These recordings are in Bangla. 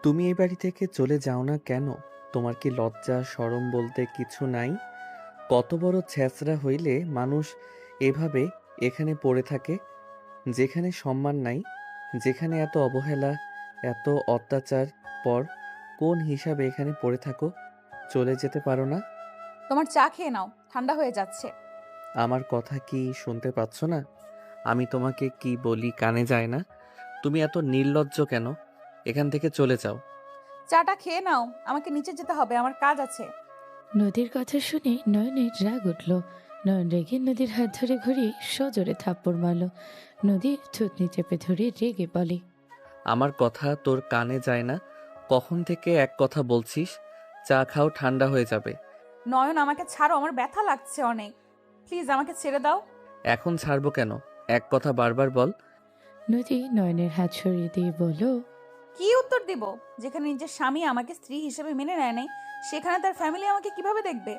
তুমি এই বাড়ি থেকে চলে যাও না কেন? তোমার কি লজ্জা শরম বলতে কিছু নাই? কত বড় ছেঁচড়া হইলে মানুষ এভাবে এখানে পড়ে থাকে, যেখানে সম্মান নাই, যেখানে এত অবহেলা, এত অত্যাচার। পর কোন হিসাবে এখানে পড়ে থাকো? চলে যেতে পারো না? তোমার চা খেয়ে নাও, ঠান্ডা হয়ে যাচ্ছে। আমার কথা কি শুনতে পাচ্ছ না? আমি তোমাকে কি বলি কানে যায় না? তুমি এত নির্লজ্জ কেন? এখান থেকে চলে যাও। চাটা খেয়ে নাও, আমাকে নিচে যেতে হবে, আমার কাজ আছে। নদীর কথা শুনে নয়নের রাগ উঠল। নয়ন রেগে নদীর হাত ধরে ঘুরিয়ে সজোরে থাপ্পড় মারল। নদী থুতনি চেপে ধরে রেগে বলে, আমার কথা তোর কানে যায় না? কখন থেকে এক কথা বলছিস? চা খাও, ঠান্ডা হয়ে যাবে। নয়ন, আমাকে ছাড়ো, আমার ব্যথা লাগছে অনেক। প্লিজ আমাকে ছেড়ে দাও। এখন ছাড়বো কেন? এক কথা বারবার বল। নদী নয়নের হাত সরিয়ে দিয়ে বলল, কি উত্তর দিব? যেখানে নিজের স্বামী আমাকে স্ত্রী হিসেবে মেনে নেয় নাই, সেখানে তার ফ্যামিলি আমাকে কিভাবে দেখবে?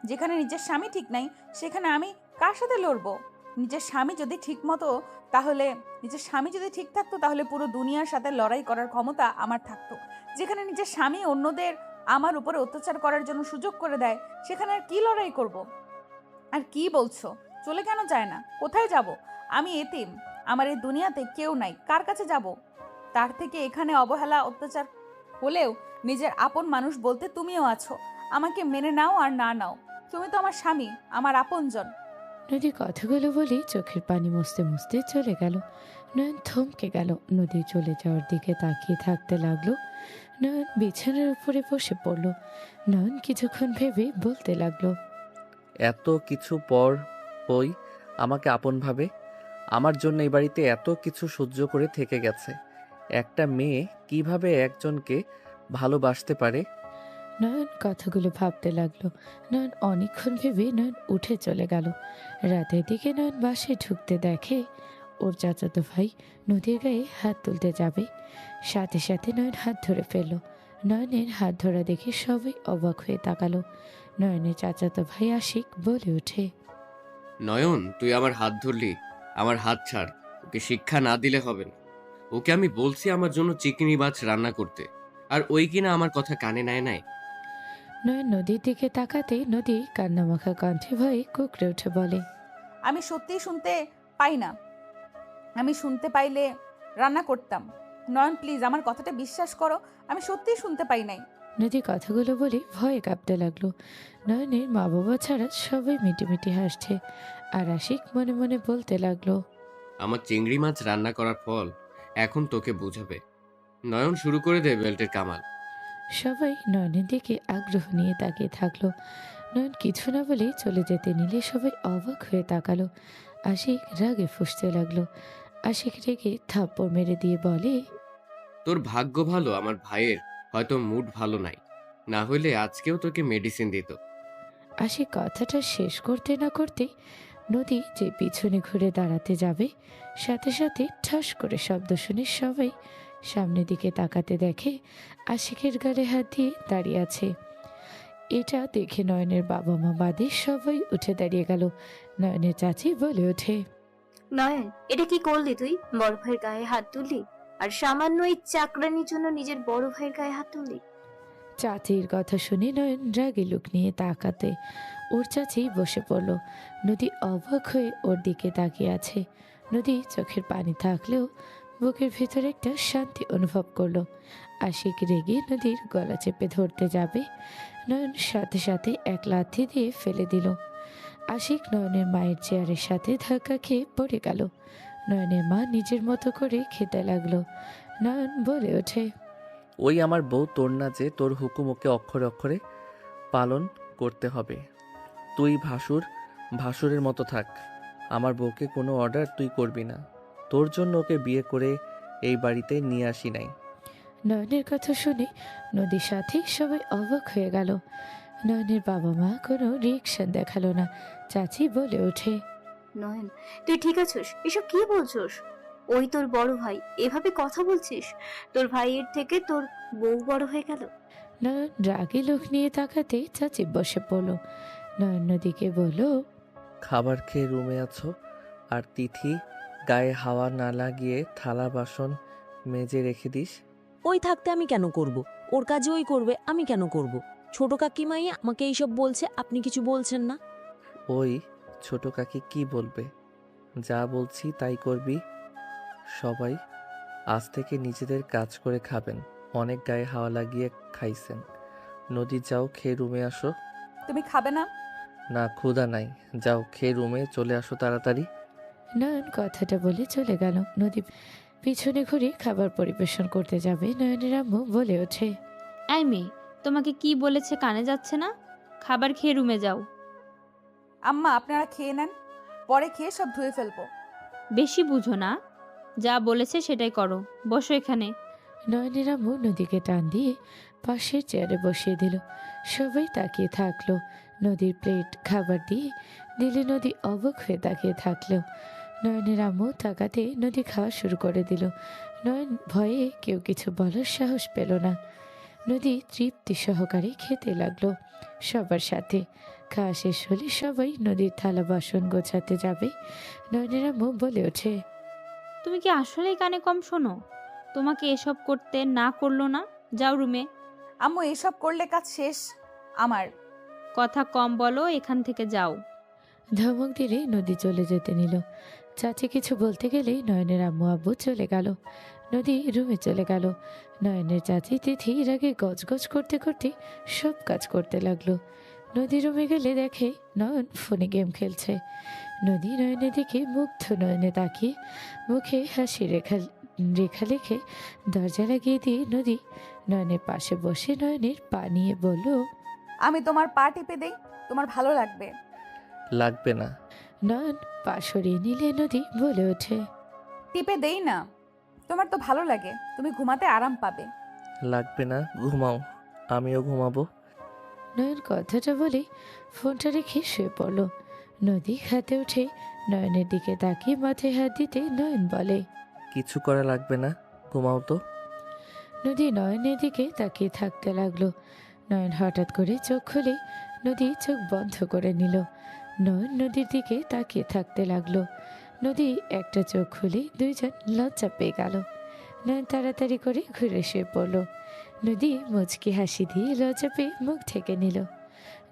যেখানে নিজের স্বামী ঠিক নাই, সেখানে আমি কার সাথে লড়বো? নিজের স্বামী যদি ঠিক মতো তাহলে নিজের স্বামী যদি ঠিক থাকতো, তাহলে পুরো দুনিয়ার সাথে লড়াই করার ক্ষমতা আমার থাকতো। যেখানে নিজের স্বামী অন্যদের আমার উপরে অত্যাচার করার জন্য সুযোগ করে দেয়, সেখানে আর কি লড়াই করব? আর কি বলছো? চলে কেন যায় না? কোথায় যাব? আমি এতিম, আমার এই দুনিয়াতে কেউ নাই, কার কাছে যাব? তার থেকে এখানে অবহেলা অত্যাচার হলেও নিজের আপন মানুষ বলতে তুমিও আছো। আমাকে মেনে নাও আর না নাও, তুমি তো আমার স্বামী, আমার আপনজন। নদী কথাগুলো বলে চোখের পানি মুছতে মুছতে চলে গেল। নয়ন থমকে গেল। নদী চলে যাওয়ার দিকে তাকিয়ে থাকতে লাগলো। নয়ন বিছানার উপরে বসে পড়ল। নয়ন কিছুক্ষণ ভেবে বলতে লাগলো, এত কিছু পর ওই আমাকে আপন ভাবে। আমার জন্য এই বাড়িতে এত কিছু সহ্য করে থেকে গেছে। একটা মেয়ে কিভাবে একজনকে ভালোবাসতে পারে? নয়ন কথাগুলো ভাবতে লাগলো। নয়ন অনেকক্ষণ ভেবে নয়ন উঠে চলে গেল। রাতের দিকে নয়ন বাসায় ঢুকতে দেখে ওর চাচাতো ভাই নদীর গায়ে হাত তুলতে যাবে। সাথে সাথে নয়ন হাত ধরে ফেলল। নয়নের হাত ধরা দেখে সবাই অবাক হয়ে তাকালো। নয়নের চাচাতো ভাই আশিক বলে ওঠে, নয়ন, তুই আমার হাত ধরলি। আমার হাত ছাড়। ওকে শিক্ষা না দিলে হবে না। ওকে আমি বলছি আমার জন্য চিংড়ি মাছ রান্না করতে, আর ওই কিনা আমার কথা কানে নেয় নাই। নয়ন নদীর দিকে তাকাতে নদী কান্নামাখা কণ্ঠে ভয়ে কুঁকড়ে উঠে বলে, আমি সত্যিই শুনতে পাই না, আমি শুনতে পাইলে রান্না করতাম। নয়ন, প্লিজ আমার কথাটা বিশ্বাস করো, আমি সত্যিই শুনতে পাই নাই। নদী কথাগুলো বলে ভয়ে কাঁপতে লাগলো। নয়নের মা বাবা ছাড়া সবাই মিটিমিটি হাসছে। আর আশিক মনে মনে বলতে লাগলো, আমার চিংড়ি মাছ রান্না করার ফল এখন তোকে বুঝাবে। নয়ন, শুরু করে দে বেল্টের কামাল। সবাই নয়নের দিকে আগ্রহ নিয়ে তাকিয়ে থাকলো। নয়ন কিছু না বলে চলে যেতে নিলে সবাই অবাক হয়ে তাকালো। আশিক রাগে ফুঁসতে লাগলো। আশিক রেগে থাপ্পড় মেরে দিয়ে বলে, তোর ভাগ্য ভালো আমার ভাইয়ের হয়তো মুড ভালো নাই, না হইলে আজকেও তোকে মেডিসিন দিত। আশিক কথাটা শেষ করতে না করতে নদী যে পিছনে ঘুরে দাঁড়াতে যাবে, সাথে সাথে ঠাস করে শব্দ শুনে সবাই সামনের দিকে তাকাতে দেখে আশিকের গালে হাত দিয়ে দাঁড়িয়ে আছে। এটা দেখে নয়নের বাবা মা বাদে সবাই উঠে দাঁড়িয়ে গেল। নয়নের চাচি বলে ওঠে, নয়ন, এটা কি করলি তুই? বড় ভাইয়ের গায়ে হাত তুললি, আর সামান্য এই চাকরানির জন্য নিজের বড় ভাইয়ের গায়ে হাত তুললি? চাচির কথা শুনে নয়ন রাগে লুক নিয়ে তাকাতে ওর চাচি বসে পড়ল। নদী অবাক হয়ে ওর দিকে তাকিয়ে আছে। নদী চোখের পানি থাকলেও বুকের ভেতর একটা শান্তি অনুভব করলো। আশিক রেগে নদীর গলা চেপে ধরতে যাবে, নয়ন সাথে সাথে এক লাথি দিয়ে ফেলে দিল। আশিক নয়নের মায়ের চেয়ারের সাথে ধাক্কা খেয়ে পড়ে গেল। নয়নের মা নিজের মতো করে খেতে লাগলো। নয়ন বলে ওঠে, ওই আমার বউ তোর না যে তোর হুকুম ওকে অক্ষরে অক্ষরে পালন করতে হবে। তুই ভাসুরের মতো থাক। আমার বউকে কোনো অর্ডার তুই করবি না। তোর জন্য ওকে বিয়ে করে এই বাড়িতে নিয়ে আসি নাই। নয়নের কথা শুনে নদীর সাথে সবাই অবাক হয়ে গেল। নয়নের বাবা মা কোনো রিয়েকশন দেখালো না। চাচি বলে ওঠে, নয়ন, তুই ঠিক আছিস? এসব কি বলছস? ওই তোর বড় ভাই, এভাবে কথা বলছিস? তোর ভাইয়ের থেকে তোর বউ বড় হয়ে গেল। নয়ন রাগে লোক নিয়ে তাকাতে চাচি বসে পড়ল। নয়ন নদীকে বলল, খাবার খেয়ে রুমে আছো, আর তিথি গায়ে হাওয়া না লাগিয়ে থালা বাসন মেজে রেখে দিস। ওই থাকতে আমি কেন করব? ওর কাজে ওই করবে, আমি কেন করব? ছোট কাকিমাই আমাকে এইসব বলছে, আপনি কিছু বলছেন না? ওই ছোট কাকি কি বলবে? যা বলছি তাই করবি। সবাই আজ থেকে নিজেদের কাজ করে খাবেন। অনেক গায়ে হাওয়া লাগিয়ে খাইছেন। নদী, যাও খেয়ে রুমে আসো। তুমি খাবে না? না, ক্ষুধা নাই। যাও খেয়ে রুমে চলে আসো তাড়াতাড়ি। নয়ন কথাটা বলে চলে গেল। নদী পিছনে ঘুরে খাবার পরিবেশন করতে যাবে, নয়নের আম্মু বলে ওঠে, এই মেয়ে, তোমাকে কি বলেছে কানে যাচ্ছে না? খাবার খেয়ে রুমে যাও। আম্মা, আপনারা খেয়ে নেন, পরে খেয়ে সব ধুয়ে ফেলবো। বেশি বুঝো না, যা বলেছে সেটাই করো। বসো এখানে। নয়নের আম্মু নদীকে টান দিয়ে পাশের চেয়ারে বসিয়ে দিল। সবাই তাকিয়ে থাকলো। নদীর প্লেট খাবার দিয়ে দিলে নদী অবাক হয়ে তাকিয়ে থাকলো। নয়নের আম্মু তাকাতে নদী খাওয়া শুরু করে দিল। নয়ন ভয়ে কেউ কিছু বলার সাহস পেল না। নদী তৃপ্তি সহকারে খেতে লাগলো সবার সাথে। খাওয়া শেষ হলে সবাই নদীর থালা বাসন গোছাতে যাবে। নয়নের আম্মু বলে ওঠে, তুমি কি আসলেই কানে কম শোনো? তোমাকে এসব করতে না করলো না? যাও রুমে। আম্মু, এসব করলে কাজ শেষ আমার। কথা কম বলো, এখান থেকে যাও। ধমক দিলে নদী চলে যেতে নিল। চাচি কিছু বলতে গেলেই নয়নের আম্মু আব্বু চলে গেল। নদী রুমে চলে গেল। নয়নের চাচি তিথি রাগে গজগজ করতে করতে সব কাজ করতে লাগলো। নদী রুমে গেলে দেখে নয়ন ফোনে গেম খেলছে। নদী নয়নের দিকে মুগ্ধ নয়নে তাকিয়ে মুখে হাসি রেখা রেখা লেখে দরজা লাগিয়ে দিয়ে নদী নয়নের পাশে বসে নয়নের পা নিয়ে বলল, আমি তোমার পা টিপে দেই, তোমার ভালো লাগবে। লাগবে না। নয়ন পা সরিয়ে নিলে নদী বলে ওঠে, টিপে দেই না, তোমার তো ভালো লাগে, তুমি ঘুমাতে আরাম পাবে। লাগবে না, ঘুমাও। আমিও ঘুমাবো। নয়ন কথাটা বলে ফোনটা রেখে শুয়ে পড়ল। নদী হাতে উঠে নয়নের দিকে তাকিয়ে মাথায় হাত দিতে নয়ন বলে, কিছু করা লাগবে না, ঘুমাও তো। নদী নয়নের দিকে তাকিয়ে থাকতে লাগলো। নয়ন হঠাৎ করে চোখ খুলে নদী চোখ বন্ধ করে নিল। নয়ন নদীর দিকে তাকিয়ে থাকতে লাগলো। নদী একটা চোখ খুলে দুইজন লজ্জা পেয়ে গেল। নয়ন তাড়াতাড়ি করে ঘুরে শুয়ে পড়ল। নদী মুচকি হাসি দিয়ে লজ্জা পেয়ে মুখ ঢেকে নিল।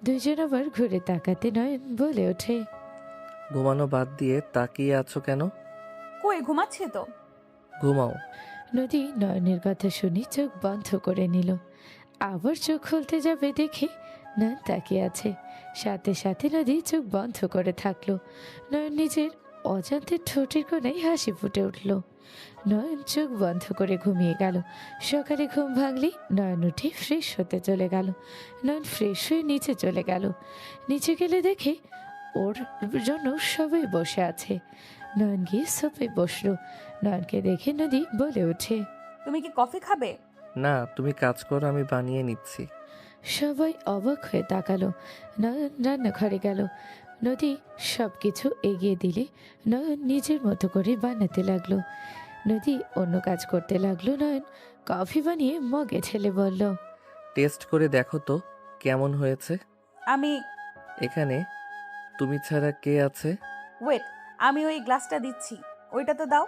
দুইজন আবার ঘুরে তাকাতে নয়ন বলে ওঠে, ঘুমানো বাদ দিয়ে তাকিয়ে আছো কেন? কই, ঘুমাচ্ছে তো। ঘুমাও। নদী নয়নের কথা শুনে চোখ বন্ধ করে নিল। আবার চোখ খুলতে যাবে দেখে নয়ন তাকিয়ে আছে। সাথে সাথে নদী চোখ বন্ধ করে থাকলো। নয়ন নিজের অজান্তে ঠোঁটের কোণায় হাসি ফুটে উঠল। নয়ন চোখ বন্ধ করে ঘুমিয়ে গেল। সকালে ঘুম ভাঙলি নয়ন উঠে ফ্রেশ হতে চলে গেল। নয়ন ফ্রেশ হয়ে নিচে চলে গেল। নিচে গেলে দেখে ওর জন্য সবাই বসে আছে। নয়ন গিয়ে সোফায় বসলো। নয়নকে দেখে নদী বলে ওঠে, তুমি কি কফি খাবে? না, তুমি কাজ করো, আমি বানিয়ে নিচ্ছি। সবাই অবাক হয়ে তাকালো। নয়ন রান্নাঘরে গেল। নদী সব কিছু এগিয়ে দিলে নয়ন নিজের মতো করে বানাতে লাগলো। নদী অন্য কাজ করতে লাগলো। নয়ন কফি বানিয়ে মগে ঢেলে বলল, টেস্ট করে দেখো তো কেমন হয়েছে। আমি এখানে তুমি ছাড়া কে আছে? ওয়েট, আমি ওই গ্লাসটা দিচ্ছি, ওইটা তো দাও।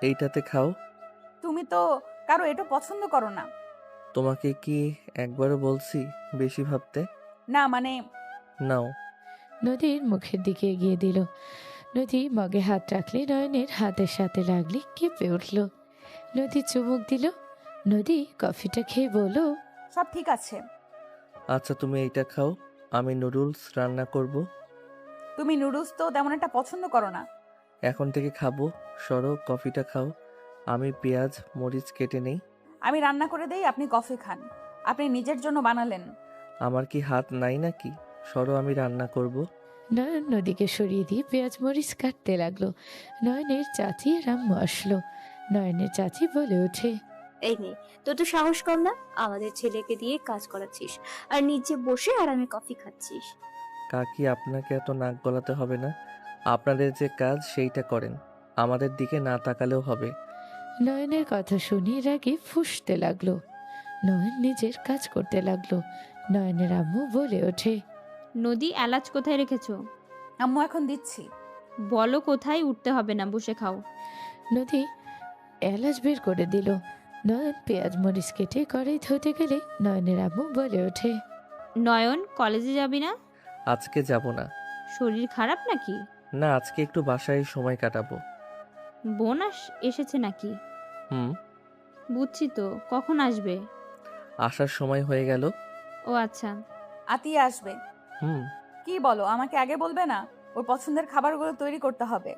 এইটাতে খাও। তুমি তো কারো এটা পছন্দ করো না। তোমাকে কি একবারও বলছি বেশি ভাবতে? না মানে, নাও। নদীর মুখের দিকে এগিয়ে দিল। নদী মগে হাত রাখলে নয়নের হাতের সাথে লাগলে কেঁপে উঠল। নদী চুমুক দিল। নদী কফিটা খেয়ে বলল, সব ঠিক আছে। আচ্ছা, তুমি এইটা খাও, আমি নুডলস রান্না করব। তুমি নুডলস তো তেমন একটা পছন্দ করো না। এখন থেকে খাবো। সরো, কফিটা খাও। আমি পেঁয়াজ মরিচ কেটে নেই। আমি রান্না করে দেই, আপনি কফি খান। আপনি নিজের জন্য বানালেন। আমার কি হাত নাই নাকি? সরো, আমি রান্না করব। নয়ন নদীকে সরিয়ে দিয়ে পেঁয়াজ মরিচ কাটতে লাগলো। নয়নের চাচি আর আম্মু আসলো। নয়নের চাচি বলে ওঠে, এই মেয়ে, তোর তো সাহস কম না, আমাদের ছেলেকে দিয়ে কাজ করাচ্ছিস আর নিচে বসে আরামে কফি খাচ্ছিস। কাকি, আপনাকে এত নাক গলাতে হবে না। আপনাদের যে কাজ সেইটা করেন, আমাদের দিকে না তাকালেও হবে। নয়নের কথা শুনে রাগে ফুঁসতে লাগলো। নয়ন নিজের কাজ করতে লাগলো। নয়নের আম্মু বলে ওঠে, নদী, এলাচ কোথায় রেখেছো? আম্মু এখন দিচ্ছি। বলো কোথায়, উঠতে হবে না, বসে খাও। নদী এলাচ বের করে দিল। নয়ন পেঁয়াজ মরিচ কেটে কড়াই ধুতে গেলে নয়নের আম্মু বলে ওঠে, নয়ন, কলেজে যাবি না? আজকে যাব না। শরীর খারাপ নাকি? না, আজকে একটু বাসায় সময় কাটাবো। বোন এসেছে নাকি? হুম। বুঝছি তো, কখন আসবে? আসার সময় হয়ে গেল। ও আচ্ছা। আতিয়া আসবে। হুম। কি বলো, আমাকে আগে বলবে না? ওর পছন্দের খাবারগুলো তৈরি করতে হবে।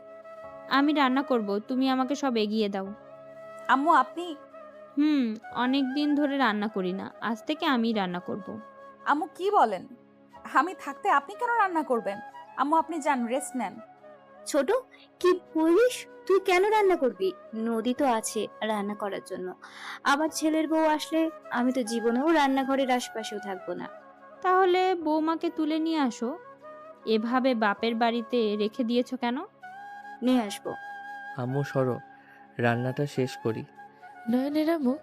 আমি রান্না করব, তুমি আমাকে সব এগিয়ে দাও। আম্মু আপনি। হুম, অনেক দিন ধরে রান্না করি না, আজ থেকে আমিই রান্না করব। আম্মু কি বলেন? আমি থাকতে আপনি কেন রান্না করবেন? আম্মু আপনি যান, রেস্ট নেন। ছোট, কি বলিস? তুই কেন রান্না করবি? নদী তো আছে রান্না করার জন্য। আবার ছেলের বউ আসলে আমি তো জীবনেও রান্নাঘরের আশপাশেও থাকবো না। তাহলে বৌমাকে তুলে নিয়ে আসো। এভাবে বাপের বাড়িতে রেখে দিয়েছো কেন? নিয়ে আসবো। আম্মু সরো, রান্নাটা শেষ করি। নয়নের আম্মু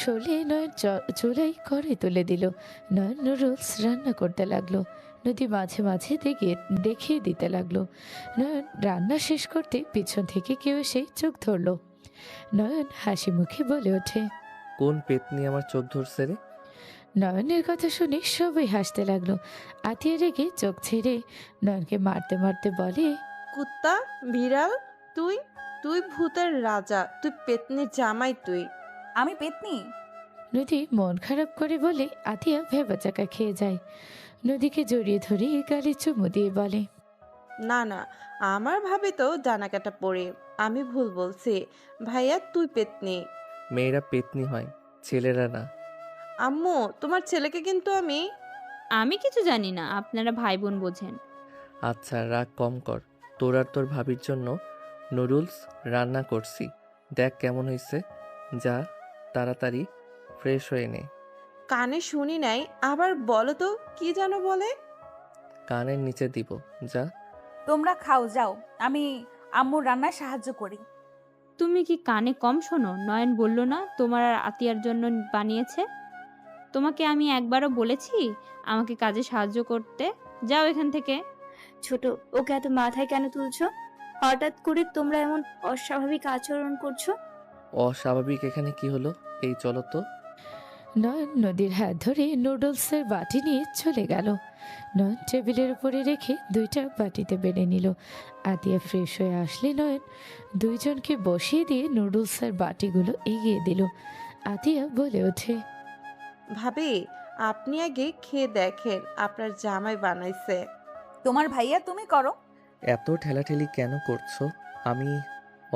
সলে নয়ন চুলাই করে তুলে দিল। নয়ন নুডলস রান্না করতে লাগলো। নদী মাঝে মাঝে দেখিয়ে দিতে লাগলো। নয়ন রান্না শেষ করতে পিছন থেকে কেউ এসে চোখ ধরলো। নয়ন হাসি মুখে বলে ওঠে, কোন পেতনি আমার চোখ ধরছে রে? নয়নের কথা শুনে সবাই হাসতে লাগলো। আতিয়া রেগে চোখ ছেড়ে নয়নকে মারতে মারতে বলে, কুত্তা, বিড়াল, তুই তুই ভূতের রাজা, তুই পেতনির জামাই তুই। আমি পেতনি? নদী মন খারাপ করে বলে আতিয়া ভেবাচাকা খেয়ে যায়। নদীকে জড়িয়ে ধরে গালে চুমু দিয়ে বলে, না না, আমার ভাবে তো ডানা কাটা পড়ে, আমি ভুল বলছি। ভাইয়া তুই পেতনি। মেয়েরা পেতনি হয়, ছেলেরা না। আম্মু, তোমার ছেলেকে কিন্তু আমি। আমি কিছু জানি না, আপনারা ভাই বোন বোঝেন। আচ্ছা, রাগ কম কর। তোর আর তোর ভাবির জন্য নুডলস রান্না করছি, দেখ কেমন হয়েছে। যা, তাড়াতাড়ি ফ্রেশ হয়ে নে। কানে শুনি নাই, আবার বলো তো কি যেন বলে। কানের নিচে দিব, যা। তোমরা খাও, যাও। আমি আম্মুর রান্নায় সাহায্য করি। তুমি কি কানে কম শোনো? নয়ন বলল না তোমার আর আতিয়ার জন্য বানিয়েছে? তোমাকে আমি একবারও বলেছি আমাকে কাজে সাহায্য করতে? যাও এখান থেকে। ছোট, ওকে এত মাথায় কেন তুলছো? হঠাৎ করে তোমরা এমন অস্বাভাবিক আচরণ করছো। অস্বাভাবিক এখানে কি হলো? এই চলো তো। নয়ন নদীর হাত ধরে নুডলসের বাটি নিয়ে চলে গেল। নয়ন টেবিলের উপরে রেখে দুইটা বাটিতে বেড়ে নিল। আতিয়া ফ্রেশ হয়ে আসলে নয়ন দুইজনকে বসিয়ে দিয়ে নুডলসের বাটিগুলো এগিয়ে দিল। আতিয়া বলে ওঠে, ভাবি, আপনি আগে খেয়ে দেখেন, আপনার জামাই বানাইছে। তোমার ভাইয়া তুমি করো। এত ঠেলাঠেলি কেন করছো? আমি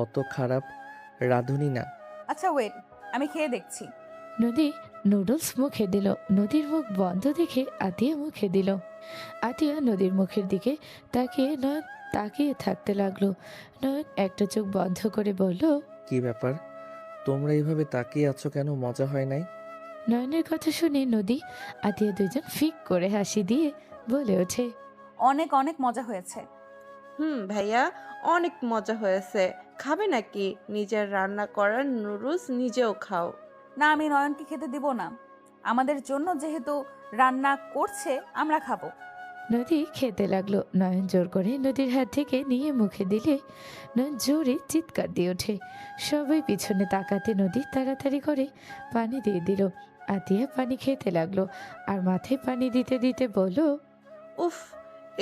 অত খারাপ রাঁধুনি না। আচ্ছা ওয়েট, আমি খেয়ে দেখছি। নদী নুডলস মুখে দিল। নদীর মুখ বন্ধ দেখে আতিয়া মুখে দিল। আতিয়া নদীর মুখের দিকে তাকিয়ে থাকতে লাগলো। নয়ন একটা চোখ বন্ধ করে বলল, কি ব্যাপার, তোমরা এইভাবে তাকিয়ে আছো কেন? মজা হয় নাই? নয়নের কথা শুনে নদী আতিয়া দুজন ফিক করে হাসি দিয়ে বলে ওঠে, অনেক অনেক মজা হয়েছে। ভাইয়া, অনেক মজা হয়েছে। খাবে নাকি? নিজের রান্না করা নুডলস নিজেও খাও। না, আমি নয়নকে খেতে দিব না। আমাদের জন্য যেহেতু রান্না করছে, আমরা খাবো। নদী খেতে লাগলো। নয়ন জোর করে নদীর হাত থেকে নিয়ে মুখে দিলে নয়ন জোরে চিৎকার দিয়ে ওঠে। সবাই পিছনে তাকাতে নদী তাড়াতাড়ি করে পানি দিয়ে দিল। আতিয়া পানি খেতে লাগলো আর মাথায় পানি দিতে দিতে বলল, উফ,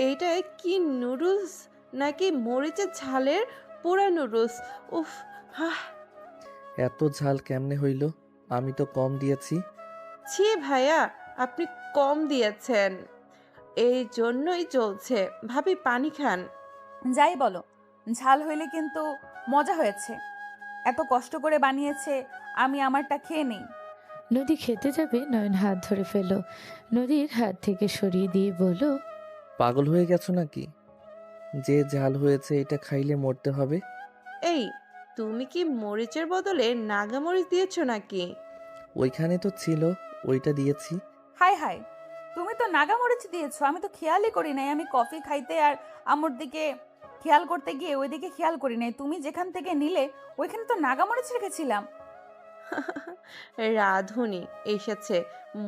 এইটা কি নুডলস নাকি মরিচের ঝালের পোড়া নুডলস? উফ, হাহ। এত ঝাল কেমনে হইল? আমি তো কম দিয়েছি। ছি ভাইয়া, আপনি কম দিয়েছেন, এই জন্যই চলছে। ভাবি, পানি খান। যাই বলো, ঝাল হইলে কিন্তু মজা হয়েছে। এত কষ্ট করে বানিয়েছে, আমি আমারটা খেয়ে নেই। নদী খেতে যাবে নয়ন হাত ধরে ফেলল। নদীর হাত থেকে সরিয়ে দিয়ে বলল, পাগল হয়ে গেছো নাকি? যে ঝাল হয়েছে এটা খাইলে মরতে হবে? এই, তুমি কি মরিচের বদলে নাগামরিচ দিয়েছো নাকি? ওইখানে তো ছিল, ওইটা দিয়েছি। হাই হাই, তুমি তো নাগামরিচ দিয়েছো, আমি তো খেয়ালই করি নাই। আমি কফি খাইতে আর আম্মুর দিকে খেয়াল করতে গিয়ে ওইদিকে খেয়াল করি নাই। তুমি যেখান থেকে নিলে ওইখানে তো নাগামরিচ রেখেছিলাম। রাধুনি এসেছে,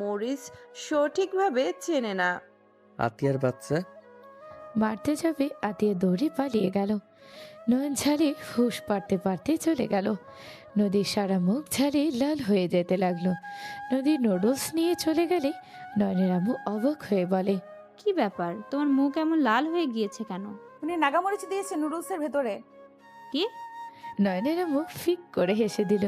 মরিচ সঠিকভাবে চেনে না। আতিয়ার বাচ্চা। মারতে যাবে আতিয়া দৌড়ে পালিয়ে গেল। নয়ন ঝালে হুঁশ পারতে পারতে চলে গেল। নদীর সারা মুখ ঝালে লাল হয়ে যেতে লাগলো। নদী নুডলস নিয়ে চলে গেলে নয়নের আম্মু অবাক হয়ে বলে, কি ব্যাপার, তোমার মুখ এমন লাল হয়ে গিয়েছে কেন? উনি নাগামরিচ দিয়েছে নুডলসের ভেতরে। কি? নয়নের আম্মু ফিক করে হেসে দিল।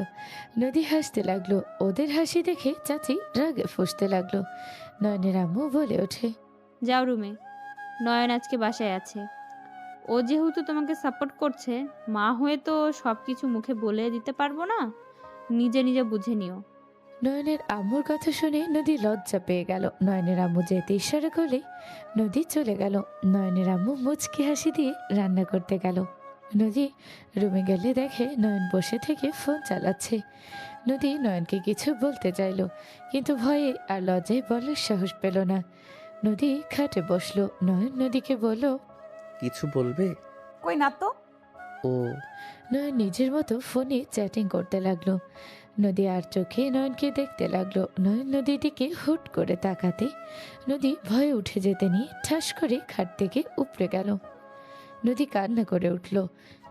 নদী হাসতে লাগলো। ওদের হাসি দেখে চাচি রাগে ফুঁসতে লাগলো। নয়নের আম্মু বলে ওঠে, যাও রুমে, নয়ন আজকে বাসায় আছে। ও যেহেতু তোমাকে সাপোর্ট করছে, মা হয়ে তো সব কিছু মুখে বলে দিতে পারবো না, নিজে নিজে বুঝে নিও। নয়নের আম্মুর কথা শুনে নদী লজ্জা পেয়ে গেল। নয়নের আম্মু যেতে ইশারা করলে নদী চলে গেল। নয়নের আম্মু মুচকি হাসি দিয়ে রান্না করতে গেল। নদী রুমে গেলে দেখে নয়ন বসে থেকে ফোন চালাচ্ছে। নদী নয়নকে কিছু বলতে চাইল, কিন্তু ভয়ে আর লজ্জায় বলার সাহস পেল না। নদী খাটে বসলো। নয়ন নদীকে বলল, কিছু বলবে? কই না তো। ও, নয়ন নিজের মতো ফোনে চ্যাটিং করতে লাগলো। নদী আর চোখে নয়নকে দেখতে লাগলো। নয়ন নদীর দিকে হুট করে তাকাতে নদী ভয়ে উঠে যেতে নিয়ে ঠাস করে খাট থেকে উপড়ে গেল। নদী কান্না করে উঠল।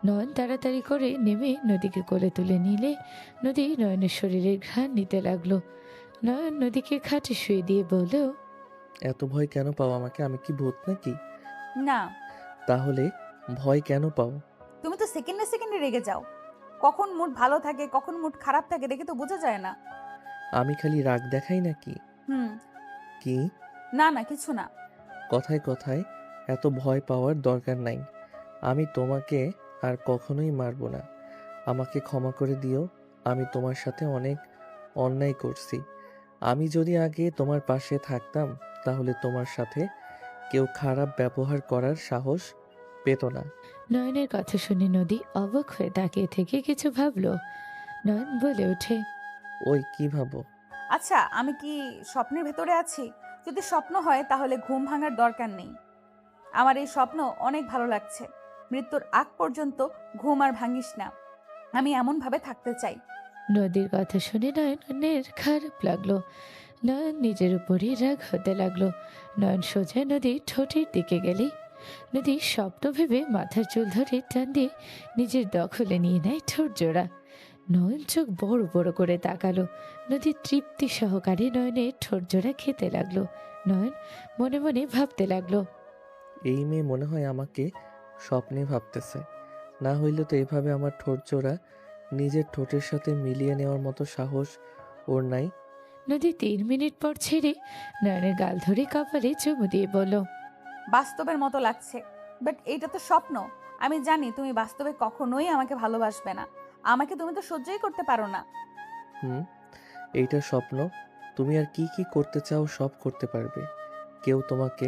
নয়ন তাড়াতাড়ি করে নেমে নদীকে কোলে তুলে নিলে নদী নয়নের শরীরের ঘ্রাণ নিতে লাগলো। নয়ন নদীকে খাটে শুয়ে দিয়ে বলল, এত ভয় কেন পাও আমাকে? আমি কি ভূত নাকি? না, তাহলে ভয় কেন পাও? তুমি তো সেকেন্ডে সেকেন্ডে রেগে যাও। কখন মুড ভালো থাকে কখন মুড খারাপ থাকে দেখে তো বোঝা যায় না। আমি খালি রাগ দেখাই নাকি? হুম। কি? না না, কিছু না। কথায় কথায় এত ভয় পাওয়ার দরকার নাই। আমি তোমাকে আর কখনোই মারবো না। আমাকে ক্ষমা করে দিও। আমি তোমার সাথে অনেক অন্যায় করছি। আমি যদি আগে তোমার পাশে থাকতাম তাহলে তোমার সাথে কেউ খারাপ ব্যবহার করার সাহস পেত না। নয়নের কথা শুনে নদী অবাক হয়ে তাকিয়ে থেকে কিছু ভাবলো। নয়ন বলে ওঠে, ওই কি ভাবো? আচ্ছা, আমি কি স্বপ্নের ভেতরে আছি? যদি স্বপ্ন হয় তাহলে ঘুম ভাঙার দরকার নেই। আমার এই স্বপ্ন অনেক ভালো লাগছে। মৃত্যুর আগ পর্যন্ত ঘুম আর ভাঙিস না। আমি এমনভাবে থাকতে চাই। নদীর কথা শুনে নয়নের খারাপ লাগলো। নয়ন নিজের উপরই রাগ হতে লাগলো। নয়ন সোজা নদীর ঠোঁটের দিকে গেলে নদী স্বপ্ন ভেবে মাথার চুল ধরে টান দিয়ে নিজের দখলে নিয়ে নেয় ঠোঁট জোড়া। নয়ন চোখ বড় বড় করে তাকালো। নদী তৃপ্তি সহকারে নয়নের ঠোঁট জোড়া খেতে লাগলো। নয়ন মনে মনে ভাবতে লাগলো, এই মেয়ে মনে হয় আমাকে স্বপ্নে ভাবতেছে। না হইলে তো এভাবে আমার ঠোঁট জোড়া নিজের ঠোঁটের সাথে মিলিয়ে নেওয়ার মতো সাহস ওর নাই। নদী 3 মিনিট পর ছেড়ে নয়নের গাল ধরে কপালে চুমু দিয়ে বলল, বাস্তবের মতো লাগছে, বাট এইটা তো স্বপ্ন। আমি জানি তুমি বাস্তবে কখনোই আমাকে ভালোবাসবে না। আমাকে তুমি তো সহ্যই করতে পারো না। হুম, এইটা স্বপ্ন। তুমি আর কি কি করতে চাও সব করতে পারবে। কেউ তোমাকে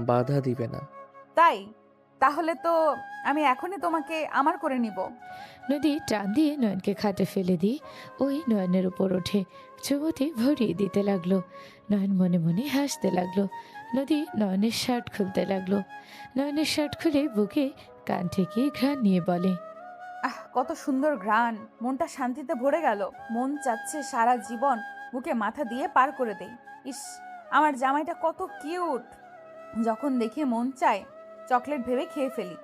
বাধা দিবে না। তাই তাহলে তো আমি এখনই তোমাকে আমার করে নিব। নদী টান দিয়ে নয়নকে খাটে ফেলে দিয়ে ওই নয়নের উপর ওঠে চুমুতে ভরিয়ে দিতে লাগলো। নয়ন মনে মনে হাসতে লাগলো। নদী নয়নের শার্ট খুলতে লাগলো। নয়নের শার্ট খুলে বুকে কান থেকে ঘ্রাণ নিয়ে বলে, কত সুন্দর ঘ্রাণ। মনটা শান্তিতে ভরে গেল। মন চাচ্ছে সারা জীবন বুকে মাথা দিয়ে পার করে দেই। ইস, আমার জামাইটা কত কিউট। যখন দেখি মন চায় চকলেট ভেবে খেয়ে ফেলি।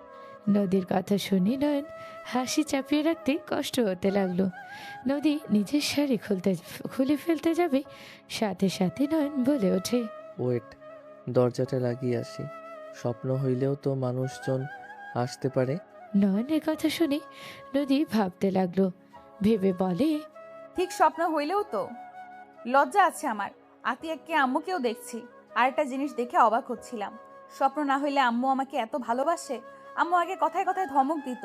নদীর কথা শুনে নয়ন হাসি চাপিয়ে রাখতে কষ্ট হতে লাগলো। নদী নিজের শাড়ি খুলে ফেলতে যাবে, সাথে সাথে নয়ন বলে ওঠে, ওয়েট, দরজাটা লাগিয়ে আসি। স্বপ্ন হইলেও তো মানুষজন আসতে পারে। নয়নের কথা শুনে নদী ভাবতে লাগলো। ভেবে বলে, ঠিক স্বপ্ন হইলেও তো লজ্জা আছে আমার। আতিয়াকে আম্মুকেও দেখছি। আর একটা জিনিস দেখে অবাক হচ্ছিলাম। স্বপ্ন না হইলে আম্মু আমাকে এত ভালোবাসে। আম্মু আগে কথায় কথায় ধমক দিত,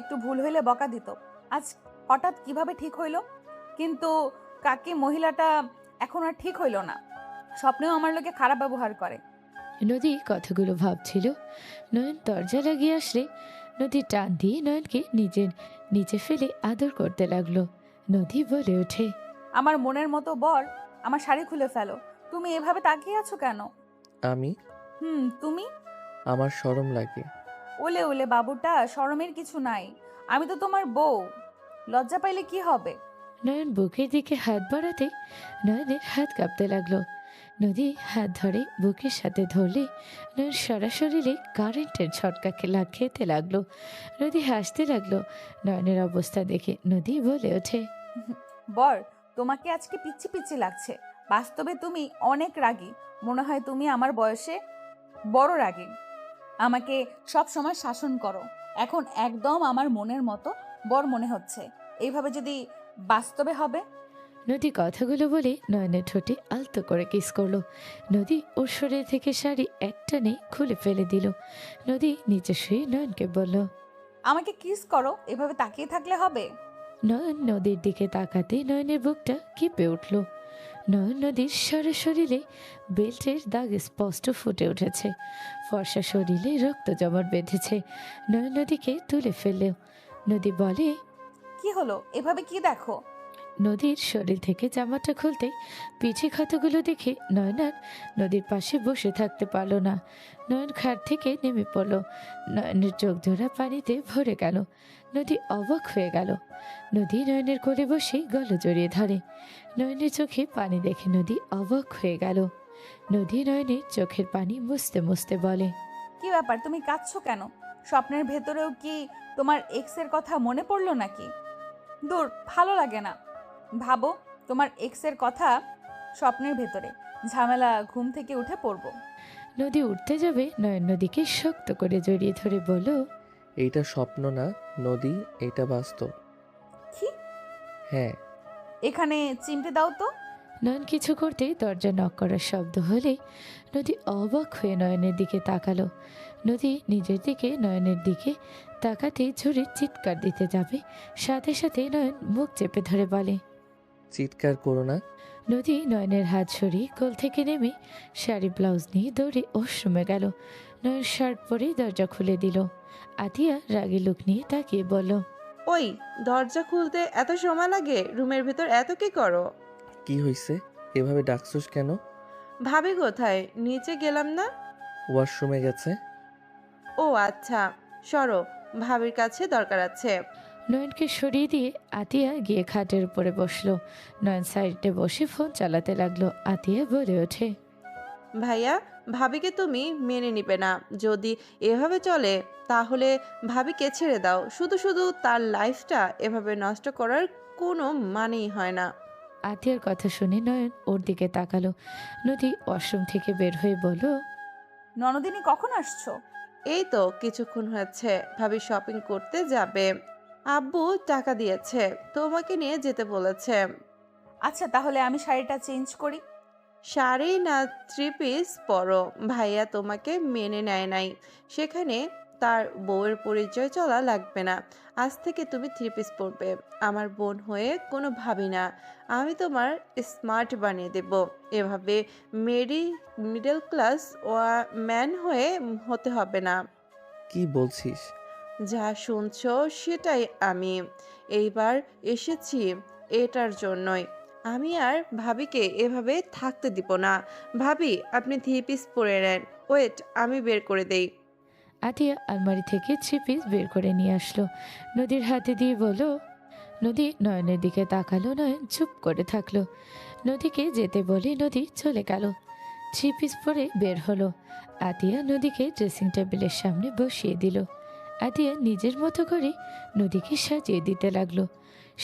একটু ভুল হইলে বকা দিত। আজ হঠাৎ কিভাবে ঠিক হইলো? কিন্তু কাকি মহিলাটা এখন আর ঠিক হইল না। স্বপ্নেও আমার লোকে খারাপ ব্যবহার করে। নদী কথাগুলো ভাবছিল। নয়ন দরজা লাগিয়ে আসলে নদী টান দিয়ে নয়নকে নিজের নিচে ফেলে আদর করতে লাগলো। নদী বলে ওঠে, আমার মনের মতো বর, আমার শাড়ি খুলে ফেলো। তুমি এভাবে তাকিয়ে আছো কেন? আমি? তুমি? আমার শরম লাগে। ওলে ওলে বাবুটা, শরমের কিছু নাই। আমি তো তোমার বউ। লজ্জা পাইলে কি হবে? নয়ন বুকের দিকে হাত বাড়াতে নয়নের হাত কাঁপতে লাগলো। নদী হাত ধরে বুকের সাথে ধরলে নয়ন সরাসরি কারেন্টের ঝটকা খেতে লাগলো। নদী হাসতে লাগলো নয়নের অবস্থা দেখে। নদী বলে ওঠে, বর, তোমাকে আজকে পিচ্ছি পিচ্ছি লাগছে। বাস্তবে তুমি অনেক রাগী। মনে হয় তুমি আমার বয়সে বড় রাগী। আমাকে সব সময় শাসন করো। এখন একদম আমার মনের মতো বর মনে হচ্ছে। এইভাবে যদি বাস্তবে হবে। নদী কথাগুলো বলে নয়নের ঠোঁটে আলতো করে কিস করলো। নদী ওর শরীর থেকে শাড়ি একটানে খুলে ফেলে দিল। নদী নিচে শুয়ে নয়নকে বলল, আমাকে কিস করো। এভাবে তাকিয়ে থাকলে হবে? নয়ন নদীর দিকে তাকাতে নয়নের বুকটা কেঁপে উঠল। নয়ন নদীর সারা শরীরে বেল্টের দাগ স্পষ্ট ফুটে উঠেছে। ফর্সা শরীরে রক্ত জমাট বেঁধেছে। নয়ন নদীকে তুলে ফেললেও নদী বলে, কি হলো? এভাবে কি দেখো? নদীর শরীর থেকে জামাটা খুলতে পিঠে ক্ষতগুলো দেখে নয়ন আর নদীর পাশে বসে থাকতে পারল না। নয়ন খাট থেকে নেমে পড়ল। নয়নের চোখ ধরা পানিতে ভরে গেল। নদী অবাক হয়ে গেল। নদী নয়নের কোলে বসে গলা জড়িয়ে ধরে। নয়নের চোখে পানি দেখে নদী অবাক হয়ে গেল। নদী নয়নের চোখের পানি মুছতে মুছতে বলে, কি ব্যাপার, তুমি কাঁদছো কেন? স্বপ্নের ভেতরেও কি তোমার এক্সের কথা মনে পড়লো নাকি? দূর, ভালো লাগে না। ভাবো তোমার এক্সের কথা স্বপ্নের ভেতরে। ঝামেলা, ঘুম থেকে উঠে পড়বো। নদী উঠতে যাবে নয়ন নদীকে শক্ত করে জড়িয়ে ধরে বলল, এইটা স্বপ্ন না নদী, এটা বাস্তব। কি? হ্যাঁ। এখানে চিমটে দাও তো। নয়ন কিছু করতেই দরজা নক করার শব্দ হলে নদী অবাক হয়ে নয়নের দিকে তাকালো। নদী নিজের দিকে নয়নের দিকে তাকাতে ঝুড়ে চিৎকার দিতে যাবে, সাথে সাথে নয়ন মুখ চেপে ধরে বলে, চিৎকার করো না। নদী নয়নের হাত সরিয়ে কোল থেকে নেমে শাড়ি ব্লাউজ নিয়ে দৌড়ে ওয়াশরুমে গেল। নয়ন শার্ট পরে দরজা খুলে দিল। আতিয়া রাগী লুক নিয়ে তাকিয়ে বলল, ওই, দরজা খুলতে এত সময় লাগে? রুমের ভেতর এত কি করো? কি হয়েছে? এভাবে ডাকছুস কেন? ভাবি কোথায়? নিচে গেলাম না? ওয়াশরুমে গেছে। ও আচ্ছা, সরো, ভাবির কাছে দরকার আছে। নয়নকে সরিয়ে দিয়ে আতিয়া গিয়ে খাটের উপরে বসলো। নয়ন সাইডে বসে ফোন চালাতে লাগলো। আতিয়া বলে ওঠে, ভাইয়া, ভাবিকে তুমি মেনে নিবে না। যদি এভাবে চলে তাহলে ভাবিকে ছেড়ে দাও। শুধু শুধু তার লাইফটা এভাবে নষ্ট করার কোনো মানেই হয় না। আতিয়ার কথা শুনে নয়ন ওর দিকে তাকালো। নদী ওয়াশরুম থেকে বের হয়ে বলল, ননদিনী, কখন আসছো? এই তো কিছুক্ষণ হয়েছে। ভাবি শপিং করতে যাবে। আব্বু টাকা দিয়েছে, তোমাকে নিয়ে যেতে বলেছে। আচ্ছা, তাহলে আমি শাড়িটা চেঞ্জ করি। শাড়ি না, থ্রি পিস পরো। ভাইয়া তোমাকে মেনে নেয় নাই, সেখানে তার বউয়ের পরিচয় চলা লাগবে না। আজ থেকে তুমি থ্রি পিস পরবে। আমার বোন হয়ে কোনো ভাবি না, আমি তোমার স্মার্ট বানিয়ে দেব। এভাবে মিডল ক্লাস ম্যান হয়ে হতে হবে না। কি বলছিস? যা শুনছো সেটাই আমি। এইবার এসেছি এটার জন্যই। আমি আর ভাবিকে এভাবে থাকতে দিব না। ভাবি, আপনি থ্রি পিস পরে নেন। ওয়েট, আমি বের করে দেই। আতিয়া আলমারি থেকে থ্রি পিস বের করে নিয়ে আসলো। নদীর হাতে দিয়ে বলল। নদী নয়নের দিকে তাকালো। নয়ন চুপ করে থাকলো। নদীকে যেতে বলে নদী চলে গেল। থ্রি পিস পরে বের হলো। আতিয়া নদীকে ড্রেসিং টেবিলের সামনে বসিয়ে দিল। আতিয়া নিজের মতো করে নদীকে সাজিয়ে দিতে লাগলো।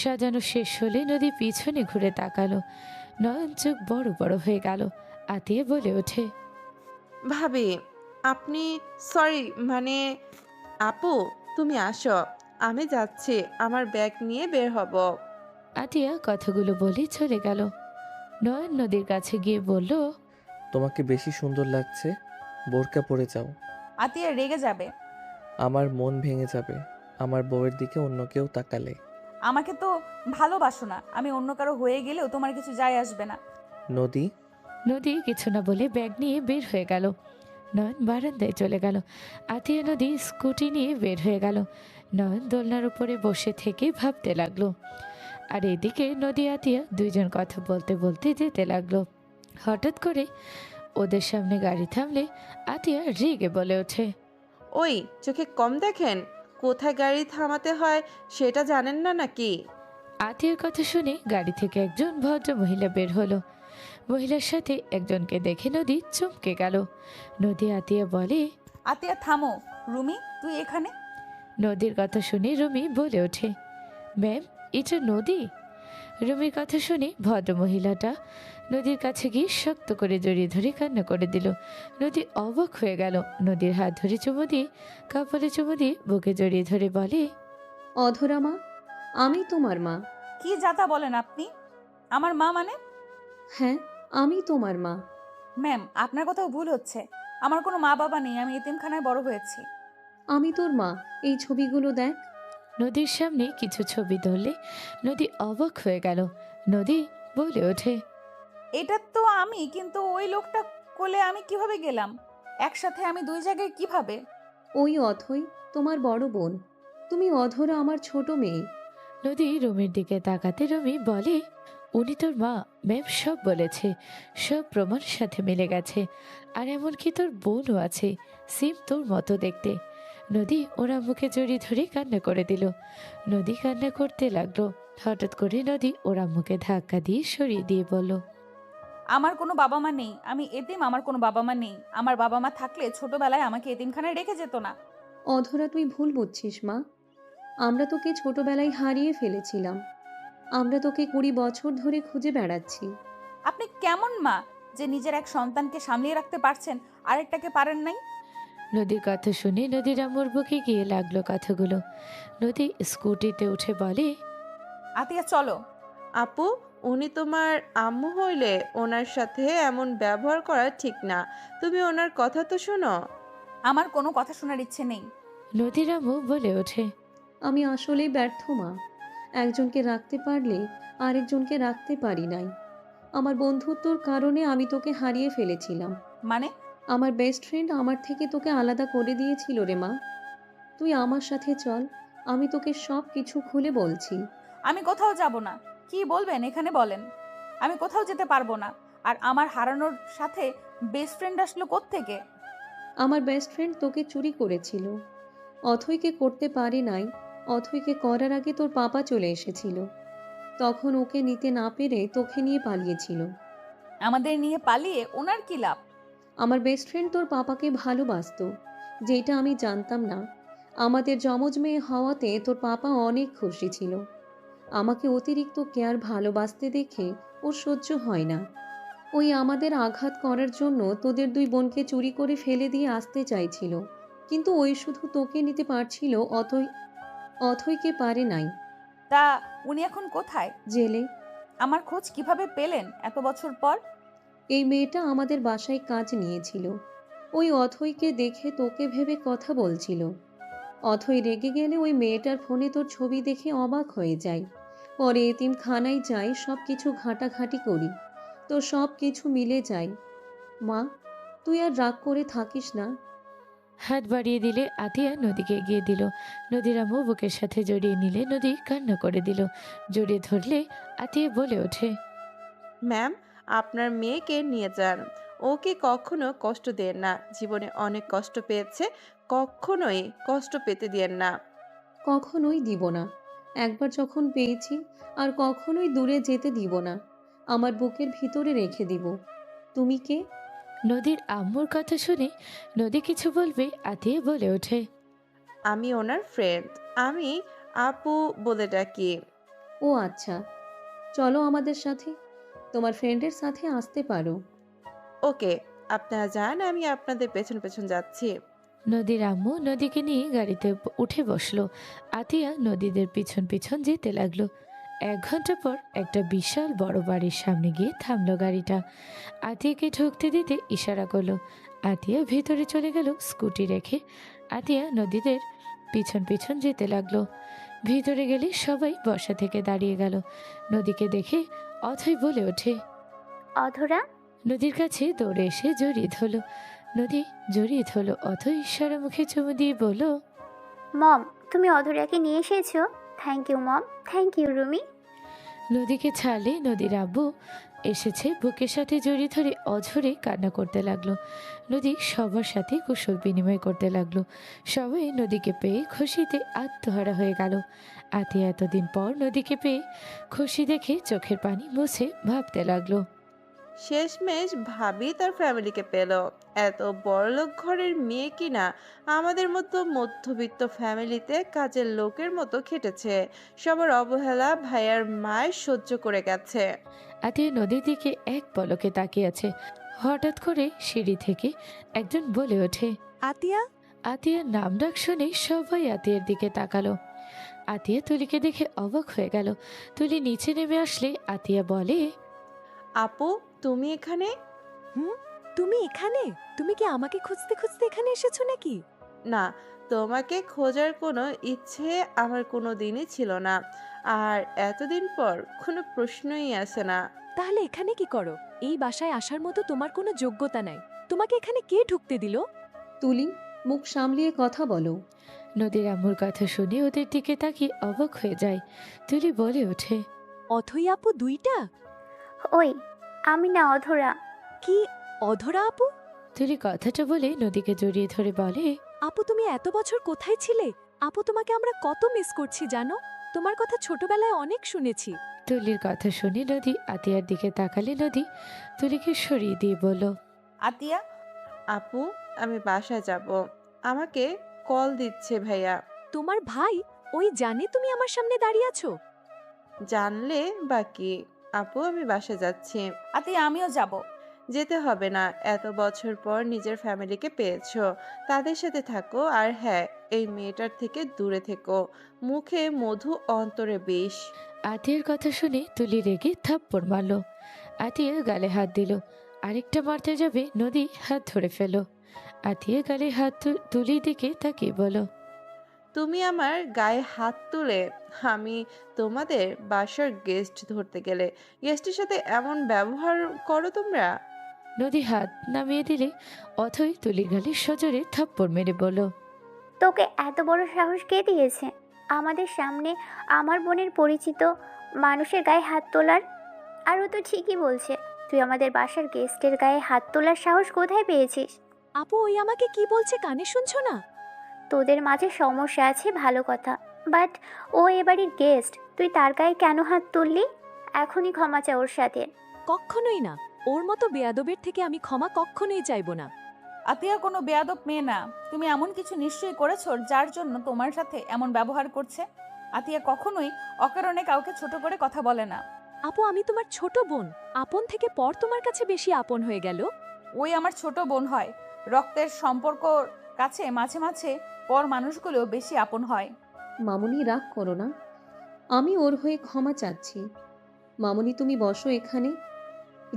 সাজানো শেষ হলে নদী পিছনে ঘুরে তাকালো। নয়ন চোখ বড় বড় হয়ে গেল। আতিয়া বলে ওঠে, ভাবি, আপনি, সরি মানে আপু, তুমি আসো, আমি যাচ্ছি, আমার ব্যাগ নিয়ে বের হব। আতিয়া কথাগুলো বলে চলে গেল। নয়ন নদীর কাছে গিয়ে বলল, তোমাকে বেশি সুন্দর লাগছে, বোরকা পরে যাও। আতিয়া রেগে যাবে। আমার মন ভেঙে যাবে আমার বউয়ের দিকে অন্য কেউ তাকালে। আমাকে তো ভালোবাসো না, আমি অন্য কারো হয়ে গেলেও তোমার কিছু যায় আসবে না। নদী। নদী কিছু না বলে ব্যাগ নিয়ে বের হয়ে গেল। নয়ন বারান্দায় চলে গেল। আতিয়া নদী স্কুটি নিয়ে বের হয়ে গেল। নয়ন দোলনার উপরে বসে থেকে ভাবতে লাগলো। আর এদিকে নদী আতিয়া দুইজন কথা বলতে বলতে যেতে লাগলো। হঠাৎ করে ওদের সামনে গাড়ি থামলে আতিয়া রেগে বলে ওঠে, ওই, চোখে কম দেখেন? কোথায় গাড়ি থামাতে হয় সেটা জানেন না নাকি? আতিয়ার কথা শুনে গাড়ি থেকে একজন ভদ্র মহিলা বের হলো। মহিলার সাথে একজনকে দেখে নদী চমকে গেল। নদী আতিয়া বলে, আতিয়া থামো। রুমি, তুই এখানে? নদীর কথা শুনে রুমি বলে ওঠে, ম্যাম, এটা নদী। রুমির কথা শুনে ভদ্রমহিলাটা নদীর কাছে গিয়ে শক্ত করে জড়িয়ে ধরে কান্না করে দিল। নদী অবাক হয়ে গেল। নদীর হাত ধরে চুমু দিয়ে, কপালে চুমু দিয়ে বুকে জড়িয়ে ধরে বলে, অধরা মা, আমি তোমার মা। কি যাতা বলেন আপনি? আমার মা মানে? হ্যাঁ, আমি তোমার মা। ম্যাম, আপনার কোথাও ভুল হচ্ছে। আমার কোনো মা বাবা নেই, আমি এতিমখানায় বড় হয়েছি। আমি তোর মা, এই ছবিগুলো দেখ। নদীর সামনে কিছু ছবি ধরলে নদী অবাক হয়ে গেল। নদী বলে ওঠে, এটা তো আমি, কিন্তু ওই লোকটা কোলে আমি কিভাবে গেলাম? একসাথে আমি দুই জায়গায় কিভাবে? ওই অথই তোমার বড় বোন, তুমি অধরা আমার ছোট মেয়ে। নদী রুমির দিকে তাকাতে রুমি বলে, উনি তোর মা, ম্যাম সব বলেছে, সব প্রমাণ সাথে মিলে গেছে। আর এমনকি তোর বোনও আছে, সেম তোর মতো দেখতে। নদী ওর আম্মুকে জড়িয়ে ধরে কান্না করে দিল। নদী কান্না করতে লাগলো। হঠাৎ করে নদী ওর আম্মুকে ধাক্কা দিয়ে সরিয়ে দিয়ে বলল, আমার কোনো বাবা মা নেই, আমি এতিম, আমার কোনো বাবা মা নেই। আমার বাবা মা থাকলে ছোটবেলায় আমাকে এতিমখানায় রেখে যেত না। অধরা, তুই ভুল বুঝছিস মা। আমরা তোকে ছোটবেলায় হারিয়ে ফেলেছিলাম। আমরা তোকে 20 বছর ধরে খুঁজে বেড়াচ্ছি। আপনি কেমন মা যে নিজের এক সন্তানকে সামলিয়ে রাখতে পারছেন, আরেকটাকে পারেন নাই? নদীর কথা শুনে নদীর আম্মুর বুকে গিয়ে লাগলো কথাগুলো। নদী স্কুটিতে উঠে বলে, আতিয়া চলো। আপু, উনি তোমার আম্মু হইলে ওনার সাথে এমন ব্যবহার করা ঠিক না। তুমি ওনার কথা তো শোনো। আমার কোনো কথা শোনার ইচ্ছে নেই। নদীর আম্মু বলে ওঠে, আমি আসলেই ব্যর্থ মা। একজনকে রাখতে পারলে আরেকজনকে রাখতে পারি নাই। আমার বন্ধুত্বর কারণে আমি তোকে হারিয়ে ফেলেছিলাম। মানে? আমার বেস্ট ফ্রেন্ড আমার থেকে তোকে আলাদা করে দিয়েছিল রে মা। তুই আমার সাথে চল, আমি তোকে সব কিছু খুলে বলছি। আমি কোথাও যাব না। কি বলবেন এখানে বলেন। আমি কোথাও যেতে পারবো না। আর আমার হারানোর সাথে বেস্ট ফ্রেন্ড আসলো কোত্থেকে? আমার বেস্ট ফ্রেন্ড তোকে চুরি করেছিল। অথইকে করতে পারে নাই। অথইকে করার আগে তোর পাপা চলে এসেছিল। তখন ওকে নিতে না পেরে তোকে নিয়ে পালিয়েছিল। আমাদের নিয়ে পালিয়ে ওনার কি লাভ? আমার বেস্ট ফ্রেন্ড তোর পাপাকে ভালোবাসতো, যেটা আমি জানতাম না। আমাদের যমজ মেয়ে হওয়াতে তোর পাপা অনেক খুশি ছিল। আমাকে অতিরিক্ত কেয়ার ভালোবাসতে দেখে ওর সহ্য হয় না। ওই আমাদের আঘাত করার জন্য তোদের দুই বোনকে চুরি করে ফেলে দিয়ে আসতে চাইছিল, কিন্তু ওই শুধু তোকে নিতে পারছিল, অথইকে পারে নাই। তা উনি এখন কোথায়? জেলে। আমার খোঁজ কিভাবে পেলেন এত বছর পর? এই মেয়েটা আমাদের বাসায় কাজ নিয়েছিল। ওই অথইকে দেখে তোকে ভেবে কথা বলছিল। অথই রেগে গেলে ওই মেয়েটার ফোনে তোর ছবি দেখে অবাক হয়ে যায়। পরে এতিমখানায় যাই, সব কিছু ঘাটাঘাটি করি, তো সব কিছু মিলে যায়। মা, তুই আর রাগ করে থাকিস না। হাত বাড়িয়ে দিলে আতিয়া নদীকে এগিয়ে দিল। নদীর আম্মু বুকের সাথে জড়িয়ে নিলে নদী কান্না করে দিল। জড়িয়ে ধরলে আতিয়া বলে ওঠে, ম্যাম, আপনার মেয়েকে নিয়ে যান। ওকে কখনো কষ্ট দেন না। জীবনে অনেক কষ্ট পেয়েছে, কখনোই কষ্ট পেতে দিয়েন না। কখনোই দিব না। একবার যখন পেয়েছি আর কখনোই দূরে যেতে দিব না। আমার বুকের ভিতরে রেখে দিব। তুমি কে? নদীর আম্মুর কথা শুনে নদী কিছু বলবে আতিয়া বলে ওঠে, আমি ওনার ফ্রেন্ড। আমি আপু বলে ডাকি। ও আচ্ছা, চলো আমাদের সাথে। তোমার ফ্রেন্ডের সাথে আসতে পারো। ওকে, আপনারা যান, আমি আপনাদের পেছন পেছন যাচ্ছি। নদীর আম্মু নদীকে নিয়ে গাড়িতে উঠে বসলো। আতিয়া নদীদের পিছন পিছন যেতে লাগলো। 1 ঘন্টা পর একটা বিশাল বড় বাড়ির সামনে গিয়ে থামলো গাড়িটা। আতিয়াকে ঢুকতে দিতে ইশারা করলো। আতিয়া ভেতরে চলে গেল স্কুটি রেখে। আতিয়া নদীদের পিছন পিছন যেতে লাগলো। ভিতরে গেলে সবাই বসা থেকে দাঁড়িয়ে গেল। নদীকে দেখে অথই বলে ওঠে, অধরা, নদীর কাছে দৌড়ে এসে জড়িয়ে ধরল। নদী জড়িয়ে ধরল। অথই ইশারা মুখে চুমু দিয়ে বলল, মম, তুমি অধরাকে নিয়ে এসেছো। Thank you mom, thank you Rumi. নদীকে ছাড়লে নদীর আব্বু এসেছে, বুকের সাথে জড়িয়ে ধরে অঝরে কান্না করতে লাগলো। নদী সবার সাথে কুশল বিনিময় করতে লাগলো। সবাই নদীকে পেয়ে খুশিতে আত্মহারা হয়ে গেল। আতিয়া এতদিন পর নদীকে পেয়ে খুশি দেখে চোখের পানি মুছে ভাবতে লাগলো। শেষমেশ ভাবি তার ফ্যামিলিকে পেল। এত বড়লোক ঘরের মেয়ে কিনা আমাদের মতো মধ্যবিত্ত ফ্যামিলিতে কাজের লোকের মতো খেটেছে। সবার অবহেলা ভাইয়ার মায়ের সহ্য করে গেছে। আতিয়া নদীর দিকে এক পলকে তাকিয়ে আছে। হঠাৎ করে সিঁড়ি থেকে একজন বলে ওঠে, আতিয়া। আতিয়ার নাম ডাক শুনে সবাই আতিয়ার দিকে তাকালো। আতিয়া তুলিকে দেখে অবাক হয়ে গেল। তুলি নিচে নেমে আসলে আতিয়া বলে, আপু, তুমি এখানে? তুমি এখানে? তুমি কি আমাকে খুঁজতে খুঁজতে এখানে এসেছো নাকি? না, তোমাকে খোঁজার কোনো ইচ্ছে আমার কোনো দিনই ছিল না। আর এতদিন পর কোনো প্রশ্নই আসে না। তাহলে এখানে কি করো? এই বাসায় আসার মতো তোমার কোনো যোগ্যতা নাই। তোমাকে এখানে কে ঢুকতে দিল? তুলি, মুখ সামলিয়ে কথা বলো। নদীর আম্মুর কথা শুনে ওদের দিকে তাকিয়ে অবাক হয়ে যায়। তুলি বলে ওঠে, অথই আপু দুইটা? ওই, আমি না, অধরা। কি অধরা আপু? তুলি কথাটা বলে নদীকে জড়িয়ে ধরে বলে, আপু তুমি এত বছর কোথায় ছিলে? আপু তোমাকে আমরা কত মিস করছি জানো? তোমার কথা ছোটবেলায় অনেক শুনেছি। তুলির কথা শুনে নদী আতিয়ার দিকে তাকালে নদী তুলিকে সরিয়ে দিয়ে বলল, আতিয়া, আপু, আমি বাসায় যাব। আমাকে কল দিচ্ছে ভাইয়া। তোমার ভাই ওই জানে তুমি আমার সামনে দাঁড়িয়ে আছো? জানলে বাকি। আপু, আমি বাসায় যাচ্ছি। আতিয়া আমিও যাব। যেতে হবে না, এত বছর পর নিজের ফ্যামিলিকে পেয়েছো, তাদের সাথে থাকো। আর হ্যাঁ, এই মেয়েটার থেকে দূরে থেকো। মুখে মধু, অন্তরে বিষ। আতিয়ার কথা শুনে তুলি রেগে থাপ্পড় মারল। আতিয়া গালে হাত দিল। আরেকটা মারতে যাবে, নদী হাত ধরে ফেল। আতিয়া গালে হাত তুলির দিকে তাকিয়ে বলো, তুমি আমার গায়ে হাত তুলে আমি তোমাদের বাসার গেস্ট ধরতে গেলে গেস্টের সাথে এমন ব্যবহার করো তোমরা? নদী হাত নামিয়ে দিলে অথই তুলির গালে সজোরে থাপ্পড় মেরে বলল, তোকে এত বড় সাহস কে দিয়েছে আমাদের সামনে আমার বোনের পরিচিত মানুষের গায়ে হাত তোলার? আর ও তো ঠিকই বলছে, তুই আমাদের বাসার গেস্টের গায়ে হাত তোলার সাহস কোথায় পেয়েছিস? আপু ওই আমাকে কি বলছে কানে শুনছো না? তোদের মাঝে সমস্যা আছে ভালো কথা, বাট ও এবাড়ির গেস্ট, তুই তার গায়ে কেন হাত তুললি? এখনই ক্ষমা চা ওর সাথে। কখনোই না। ওর মতো বেয়াদবের থেকে আমি ক্ষমা কখনোই চাইবো না। আতিয়া কোনো বেয়াদব মেয়ে না। তুমি এমন কিছু নিশ্চয়ই করেছো যার জন্য তোমার সাথে এমন ব্যবহার করছে। আতিয়া কখনোই অকারণে কাউকে ছোট করে কথা বলে না। আপু আমি তোমার ছোট বোন, আপন থেকে পর তোমার কাছে বেশি আপন হয়ে গেল। ওই আমার ছোট বোন হয়। রক্তের সম্পর্কর কাছে মাঝে মাঝে পর মানুষগুলো বেশি আপন হয়। মামুনি, রাগ করো না, আমি ওর হয়ে ক্ষমা চাচ্ছি। মামুনি, তুমি বসো এখানে।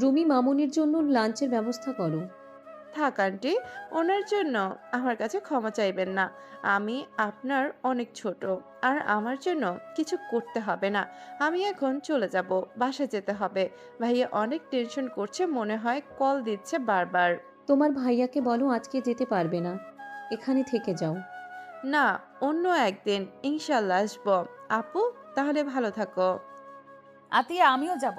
রুমি, মামুনির জন্য লাঞ্চের ব্যবস্থা করো। থাক আন্টি, ওনার জন্য আমার কাছে ক্ষমা চাইবেন না। আমি আপনার অনেক ছোট, আর আমার জন্য কিছু করতে হবে না। আমি এখন চলে যাব, বাসায় যেতে হবে। ভাইয়া অনেক টেনশন করছে, মনে হয় কল দিচ্ছে বারবার। তোমার ভাইয়াকে বলো আজকে যেতে পারবে না, এখানে থেকে যাও। না, অন্য একদিন ইনশাল্লাহ আসবো। আপু, তাহলে ভালো থাকো। আতিয়া আমিও যাব।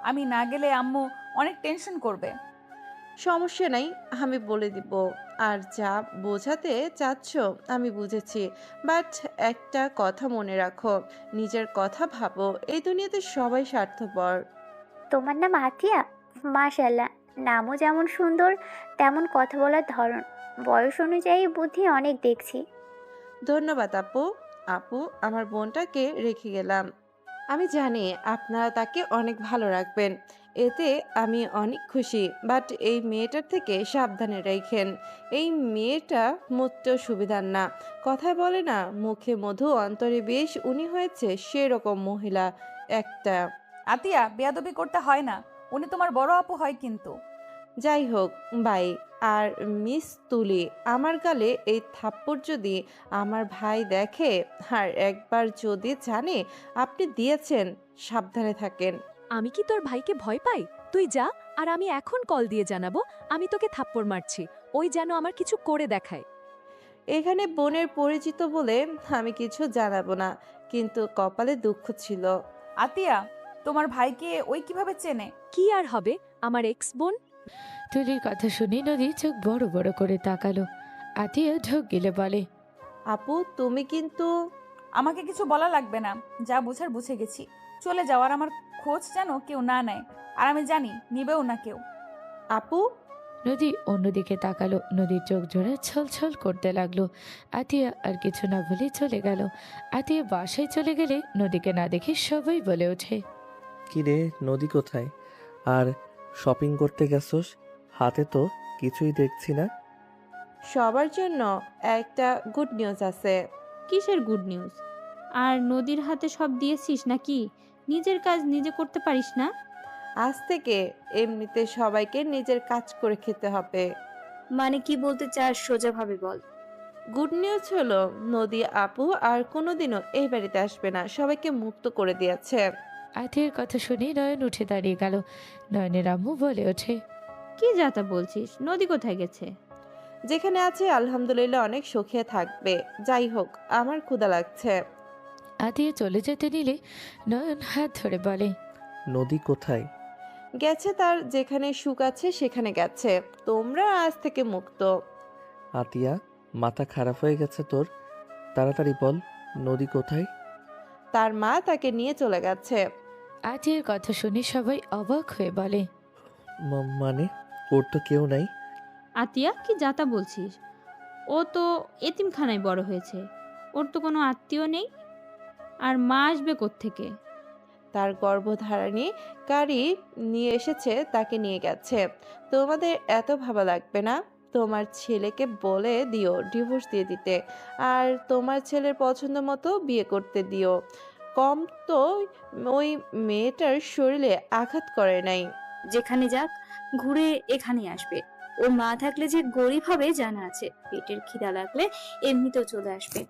আমি না গেলে আম্মু অনেক টেনশন করবে। সমস্যা নাই, আমি বলে দিব। আর যা বোঝাতে চাচ্ছ আমি বুঝেছি, বাট একটা কথা মনে রাখো, নিজের কথা ভাবো। এই দুনিয়াতে সবাই স্বার্থপর। তোমার নাম আতিয়া? মাশাল্লাহ, নামও যেমন সুন্দর তেমন কথা বলার ধরন, বয়স অনুযায়ী বুদ্ধি অনেক দেখছি। ধন্যবাদ আপু। আপু, আমার বোনটাকে রেখে গেলাম। আমি জানি আপনারা তাকে অনেক ভালো রাখবেন, এতে আমি অনেক খুশি। বাট এই মেয়েটার থেকে সাবধানে রাখেন। এই মেয়েটা মোটেও সুবিধার না। কথায় বলে না, মুখে মধু অন্তরে বিষ। উনি হয়েছে সেরকম মহিলা একটা। আতিয়া বেয়াদবি করতে হয় না। উনি তোমার বড় আপু হয় কিন্তু। যাই হোক, বাই। আর মিস তুলি, আমার গালে এই থাপ্পড় যদি আমার ভাই দেখে, আর একবার যদি জানে আপনি দিয়েছেন, সাবধানে থাকেন। আমি কি তোর ভাইকে ভয় পাই? তুই যা, আর আমি এখন কল দিয়ে জানাবো আমি তোকে থাপ্পড় মারছি। ওই যেন আমার কিছু করে দেখায়। এখানে বোনের পরিচিত বলে আমি কিছু জানাবো না, কিন্তু কপালে দুঃখ ছিল। আতিয়া, তোমার ভাইকে ওই কিভাবে চেনে? কি আর হবে, আমার এক্স বোন। তুলির কথা শুনে নদী চোখ বড় বড় করে তাকালো। আতিয়া ঢোক গিলে বলে, আপু, তুমি কিন্তু। আমাকে কিছু বলা লাগবে না, যা বুঝার বুঝে গেছি। চলে যাওয়ার আমার খোঁজ যেন কেউ না নেয়, আর আমি জানি নিবেও না কেউ। আপু, নদী অন্যদিকে তাকালো। নদীর চোখ জোড়া ছলছল করতে লাগলো। আতিয়া আর কিছু না বলে চলে গেল। আতিয়া বাসায় চলে গেলে নদীকে না দেখে সবাই বলে ওঠে, কি রে, নদী কোথায়? আর শপিং করতে গেছোস? হাতে তো কিছুই দেখছি না। সবার জন্য একটা গুড নিউজ আছে। কিসের গুড নিউজ? আর নদীর হাতে সব দিয়েছিস নাকি? নিজের কাজ নিজে করতে পারিস না? আজ থেকে এমনিতে সবাইকে নিজের কাজ করে খেতে হবে। মানে কি বলতে চাস সোজাভাবে বল। গুড নিউজ হলো নদী আপু আর কোনোদিনও এই বাড়িতে আসবে না, সবাইকে মুক্ত করে দিয়েছে। আতিয়ার কথা শুনে নয়ন উঠে দাঁড়িয়ে গেল। নয়নের আম্মু বলে ওঠে, কি যাতা বলছিস? নদী কোথায় গেছে? যেখানে আছে আলহামদুলিল্লাহ অনেক সুখে থাকবে। যাই হোক, আমার ক্ষুধা লাগছে। আতিয়া চলে যেতে নিলে নয়ন হাত ধরে বলে, নদী কোথায়? গেছে, তার যেখানে সুখ আছে সেখানে গেছে। তোমরা আজ থেকে মুক্ত। আতিয়া, মাথা খারাপ হয়ে গেছে তোর? তাড়াতাড়ি বল, নদী কোথায়? তার মা তাকে নিয়ে চলে গেছে। আতিয়ার কথা শুনে সবাই অবাক হয়ে বলে, মানে ওর তো কেউ নাই। আতিয়া, কি যাতা বলছিস? ও তো এতিমখানায় বড় হয়েছে। ওর তো কোনো আত্মীয় নেই। আর মা আসবে কোত্থেকে? তার গর্ভধারিণী গাড়ি নিয়ে এসেছে, তাকে নিয়ে গেছে। তোমাদের এত ভাবা লাগবে না। তোমার ছেলেকে বলে দিও ডিভোর্স দিয়ে দিতে, আর তোমার ছেলের পছন্দ মতো বিয়ে করতে দিও। কম তো ওই মেয়েটার শরীরে আঘাত করে নাই। যেখানে যাক, ঘুরে এখানে আসবে। ওর মা থাকলে যে গরিব হবে জানা আছে। পেটের খিদা লাগলে এমনিতেও চলে আসবে।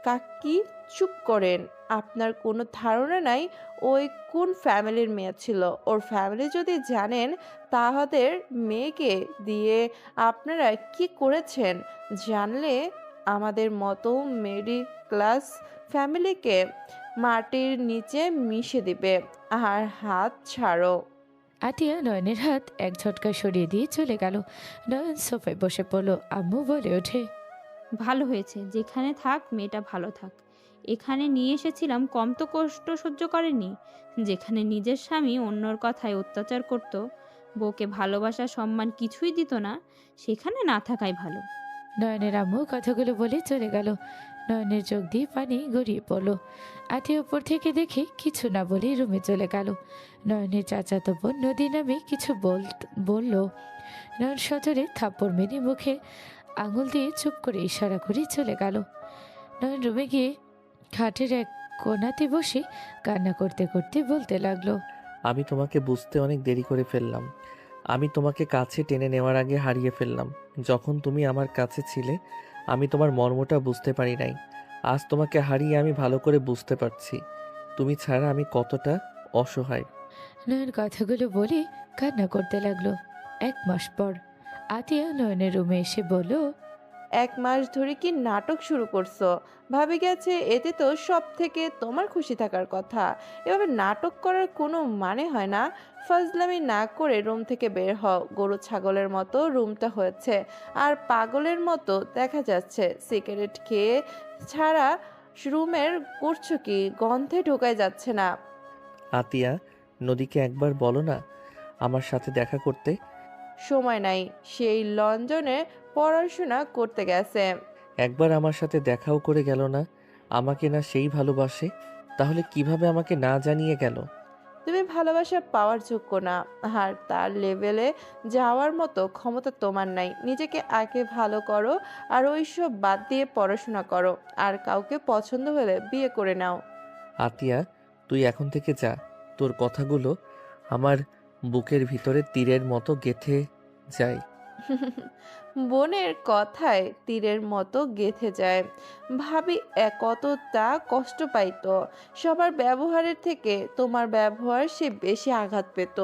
কাকি, চুপ করেন। আপনার কোনো ধারণা নাই ওই কোন ফ্যামিলির মেয়ে ছিল। ওর ফ্যামিলি যদি জানেন তাদের মেয়েকে দিয়ে আপনারা কি করেছেন, জানলে আমাদের মতো মিডল ক্লাস ফ্যামিলিকে মাটির নিচে মিশে দিবে। আর হাত ছাড়ো। আতিয়া নয়নের হাত এক ঝটকা সরিয়ে দিয়ে চলে গেল। নয়ন সোফায় বসে পড়ল। আম্মু বলে ওঠে, ভালো হয়েছে, যেখানে থাক মেয়েটা ভালো থাক। এখানে নিয়ে এসেছিলাম, কম তো কষ্ট সহ্য করেনি। যেখানে নিজের স্বামী অন্যর কথায় অত্যাচার করত, বউকে ভালোবাসা সম্মান কিছুই দিত না, সেখানে না থাকাই ভালো। নয়নের আম্মু কথাগুলো বলে চলে গেল। নয়নের চোখ দিয়ে পানি গড়িয়ে পড়ল। আতিয়া উপর থেকে দেখে কিছু না বলে রুমে চলে গেল। নয়নের চাচাতো বোন নদী নামে কিছু বলল। নয়ন সজোরে থাপ্পড় মেরে মুখে আঙুল দিয়ে চুপ করে ইশারা করে চলে গেল। নয়ন রুমে গিয়ে খাটের এক কোণাতে বসে কান্না করতে করতে বলতে লাগলো, আমি তোমাকে বুঝতে অনেক দেরি করে ফেললাম। আমি তোমাকে কাছে টেনে নেওয়ার আগে হারিয়ে ফেললাম। যখন তুমি আমার কাছে ছিলে আমি তোমার মর্মটা বুঝতে পারি নাই। আজ তোমাকে হারিয়ে আমি ভালো করে বুঝতে পারছি তুমি ছাড়া আমি কতটা অসহায়। নয়ন কথাগুলো বলে কান্না করতে লাগলো। 1 মাস পর আতিয়া নয়নের রুমে এসে বলল, 1 মাস ধরে কি নাটক শুরু করছো? ভাবি গেছে, এতে তো সব থেকে তোমার খুশি থাকার কথা। এভাবে নাটক করার কোনো মানে হয় না। ফাজলামি না করে রুম থেকে বের হও। গরু ছাগলের মতো রুমটা হয়েছে, আর পাগলের মতো দেখা যাচ্ছে। সিগারেট খেয়ে ছাড়া রুমের করছো কি? গন্ধে ঢোকাই যাচ্ছে না। আতিয়া, নদীকে একবার বলো না আমার সাথে দেখা করতে। সময় নাই, সেই লন্ডনে পড়াশোনা করতে গেছে। একবার আমার সাথে দেখাও করে গেল না। আমাকে না সেই ভালোবাসে, তাহলে কিভাবে আমাকে না জানিয়ে গেল? তুমি ভালোবাসা পাওয়ার যোগ্য না, আর তার লেভেলে যাওয়ার মতো ক্ষমতা তোমার নাই। নিজেকে আগে ভালো করো, আর ওইসব বাদ দিয়ে পড়াশোনা করো। আর কাউকে পছন্দ হলে বিয়ে করে নাও। আতিয়া, তুই এখন থেকে যা। তোর কথাগুলো আমার বুকের ভিতরে তীরের মতো গেঁথে যায়। বোনের কথায় তীরের মতো গেঁথে যায়। ভাবি কতটা কষ্ট পাইতো। সবার ব্যবহারের থেকে তোমার ব্যবহার সে বেশি আঘাত পেত।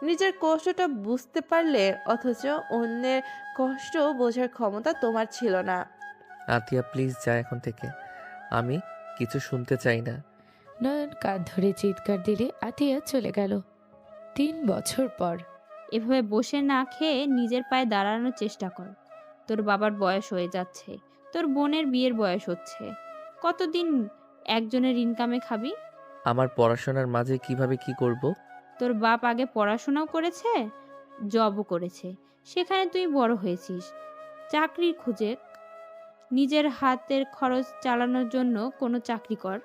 নিজের কষ্টটা বুঝতে পারলে, অথচ অন্যের কষ্ট বোঝার ক্ষমতা তোমার ছিল না। আতিয়া প্লিজ যা এখন থেকে, আমি কিছু শুনতে চাই না। নয়ন কাঁধ ধরে চিৎকার দিলে আতিয়া চলে গেল। 3 বছর পর এভাবে বসে না খেয়ে নিজের পায়ে দাঁড়ানোর চেষ্টা কর। তোর বাবার বয়স হয়ে যাচ্ছে, তোর বোনের বিয়ের বয়স হচ্ছে। কতদিন একজনের ইনকামে খাবি? আমার পড়াশোনার মাঝে কিভাবে কি করব? তোর বাপ আগে পড়াশোনাও করেছে, জবও করেছে, সেখানে তুই বড় হয়েছিস। চাকরির খুঁজে নিজের হাতের খরচ চালানোর জন্য কোনো চাকরি কর।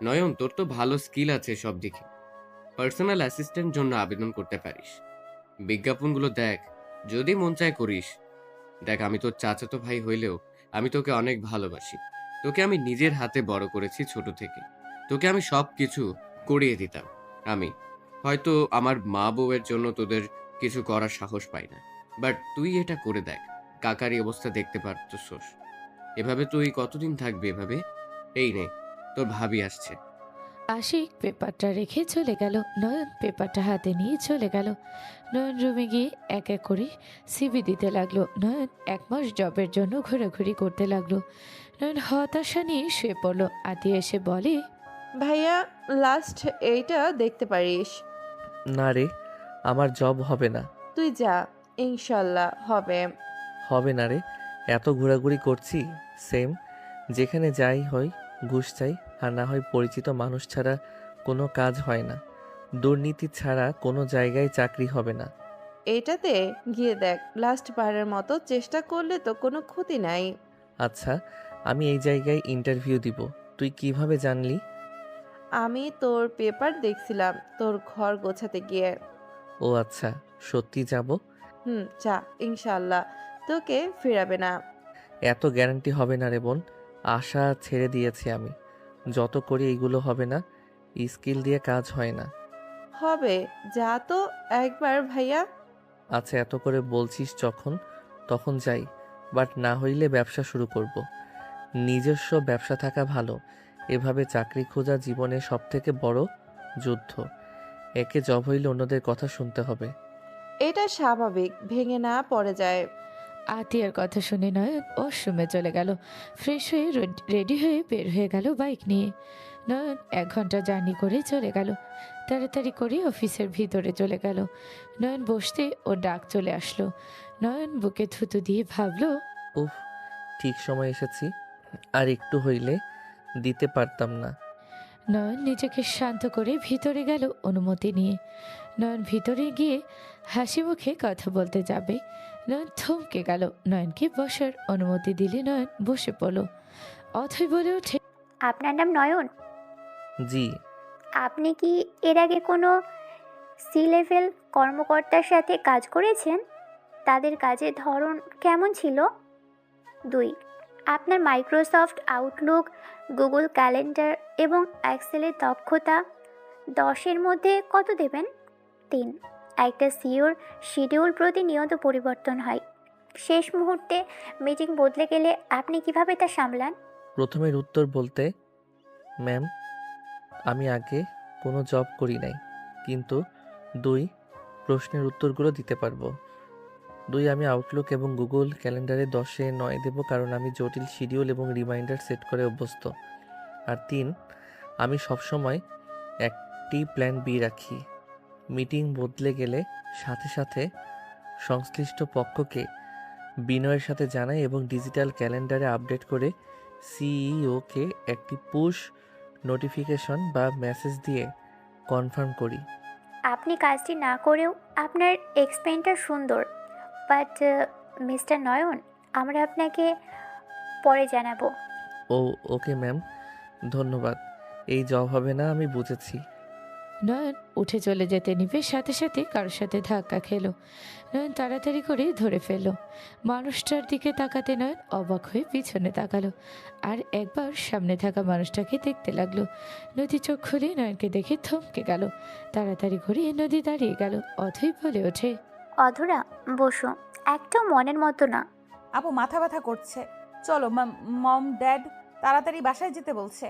নয়ন, তোর তো ভালো স্কিল আছে সব দিকে। পার্সোনাল অ্যাসিস্ট্যান্ট জন্য আবেদন করতে পারিস। বিজ্ঞাপনগুলো দেখ, যদি মন চায় করিস। দেখ, আমি তোর চাচাতো ভাই হইলেও আমি তোকে অনেক ভালোবাসি। তোকে আমি নিজের হাতে বড় করেছি ছোট থেকে। তোকে আমি সব কিছু করিয়ে দিতাম। আমি হয়তো আমার মা বউয়ের জন্য তোদের কিছু করার সাহস পাই না, বাট তুই এটা করে দেখ। কাকার এই অবস্থা দেখতে পারতছস। এভাবে তুই কতদিন থাকবি এভাবে? এই নে, তোর ভাবি আসছে। আশিক পেপারটা রেখে চলে গেল। নয়ন পেপারটা হাতে নিয়ে চলে গেল। নয়ন রুমে গিয়ে এক এক করে সিভি দিতে লাগলো। নয়ন 1 মাস জবের জন্য ঘোরাঘুরি করতে লাগলো। নয়ন হতাশা নিয়ে শুয়ে পড়লো। আতিয়া এসে বলে, ভাইয়া, লাস্ট এইটা দেখতে পারিস। না রে, আমার জব হবে না। তুই যা, ইনশাল্লাহ হবে। হবে না রে, এত ঘোরাঘুরি করছি সেম, যেখানে যাই হয় ঘুষ চাই, আর না হয় পরিচিত মানুষ ছাড়া কোনো কাজ হয় না। দুর্নীতি ছাড়া কোনো জায়গায় চাকরি হবে না। এইটাতে গিয়ে দেখ, লাস্ট বারের মতো চেষ্টা করলে তো কোনো ক্ষতি নাই। আচ্ছা, আমি এই জায়গায় ইন্টারভিউ দিব, তুই কিভাবে জানলি? আমি তোর পেপার দেখছিলাম তোর ঘর গোছাতে গিয়ে। ও আচ্ছা, সত্যি যাব? যা, ইনশাল্লাহ তোকে ফেরাবে না। এত গ্যারান্টি হবে না রে বোন, আশা ছেড়ে দিয়েছি আমি। যত করি এইগুলো হবে না, স্কিল দিয়ে কাজ হয় না। হবে, যা তো একবার ভাইয়া। আচ্ছা, এত করে বলছিস যখন, তখন যাই, বাট না হইলে ব্যবসা শুরু করব। নিজস্ব ব্যবসা থাকা ভালো। এভাবে চাকরি খোঁজা জীবনে সবথেকে বড় যুদ্ধ। একে জব হইলে অন্যদের কথা শুনতে হবে। এটা স্বাভাবিক, ভেঙে না পড়ে যায়। আতিয়ার কথা শুনে নয়ন ওয়াশরুমে চলে গেল। ফ্রেশ হয়ে রেডি হয়ে বের হয়ে গেল বাইক নিয়ে। নয়ন 1 ঘন্টা জার্নি করে চলে গেল। তাড়াতাড়ি করে অফিসের ভিতরে চলে গেল। নয়ন বসতে ওর ডাক চলে আসলো। নয়ন বুকে থুতু দিয়ে ভাবলো, উফ, ঠিক সময় এসেছি। আর একটু হইলে দিতে পারতাম না। নয়ন নিজেকে শান্ত করে ভিতরে গেল অনুমতি নিয়ে। নয়ন ভিতরে গিয়ে হাসি মুখে কথা বলতে যাবে, নয়ন থমকে গেল। নয়নকে বসার অনুমতি দিলে নয়ন বসে পড়ল। অথই বলে ওঠে, আপনার নাম নয়ন? জি। আপনি কি এর আগে কোনো সি লেভেল কর্মকর্তার সাথে কাজ করেছেন? তাদের কাজের ধরন কেমন ছিল? 2, আপনার মাইক্রোসফট আউটলুক, গুগল ক্যালেন্ডার এবং এক্সেলের দক্ষতা 10-এর মধ্যে কত দেবেন? 3, একটা সিওর শিডিউল প্রতিনিয়ত পরিবর্তন হয়, শেষ মুহূর্তে মিটিং বদলে গেলে আপনি কিভাবে তা সামলান? প্রথমের উত্তর বলতে, ম্যাম, আমি আগে কোনো জব করি নাই, কিন্তু 2, প্রশ্নের উত্তরগুলো দিতে পারবো। 2, আমি আউটলুক এবং গুগল ক্যালেন্ডারে 10-এ 9 দেব, কারণ আমি জটিল শিডিউল এবং রিমাইন্ডার সেট করে অভ্যস্ত। আর 3, আমি সবসময় একটি প্ল্যান বি রাখি। মিটিং বদলে গেলে সাথে সাথে সংশ্লিষ্ট পক্ষকে বিনয়ের সাথে জানাই এবং ডিজিটাল ক্যালেন্ডারে আপডেট করে সিইওকে একটি পুশ নোটিফিকেশন বা মেসেজ দিয়ে কনফার্ম করি। আপনি কাজটি না করেও আপনার এক্সপ্লেনটা সুন্দর, বাট মিস্টার নয়ন, আমরা আপনাকে পরে জানাবো। ও ওকে ম্যাম, ধন্যবাদ। এই জব হবে না, আমি বুঝেছি। নয়ন উঠে চলে যেতে নিবে, সাথে সাথে কারোর সাথে ধাক্কা খেলো। নয়ন তাড়াতাড়ি করে ধরে ফেললো। মানুষটার দিকে তাকাতে নয়ন অবাক হয়ে পিছনে তাকালো, আর একবার সামনে থাকা মানুষটাকে দেখতে লাগলো। নদী চোখ খুলে নয়নকে দেখে থমকে গেল। তাড়াতাড়ি করে নদী দাঁড়িয়ে গেল। অথই বলে ওঠে, অধরা, বসো, একটাও মনের মতো না। আপু মাথা ব্যথা করছে, চলো। মম ড্যাড তাড়াতাড়ি বাসায় যেতে বলছে।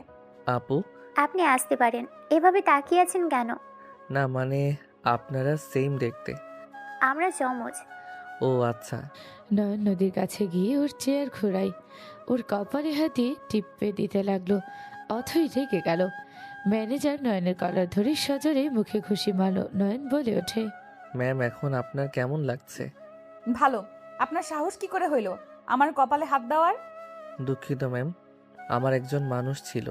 আপু? আপনি আসতে পারেন, এভাবে তাকিয়ে আছেন কেন? না মানে, আপনারা সেম দেখতে। আমরা জমজ। ও আচ্ছা। নয়ন নদীর কাছে গিয়ে ওর চেয়ার ঘোরাই, ওর কপালে হাত দিয়ে টিপে দিতে লাগলো। অথই রেগে গেল। ম্যানেজার নয়নের কলার ধরে সজোরে মুখে খুশি মারল। নয়ন বলে ওঠে, ম্যাম, এখন আপনার কেমন লাগছে? ভালো। আপনার সাহস কি করে হইলো আমার কপালে হাত দেওয়ার? দুঃখিত ম্যাম, আমার একজন মানুষ ছিল,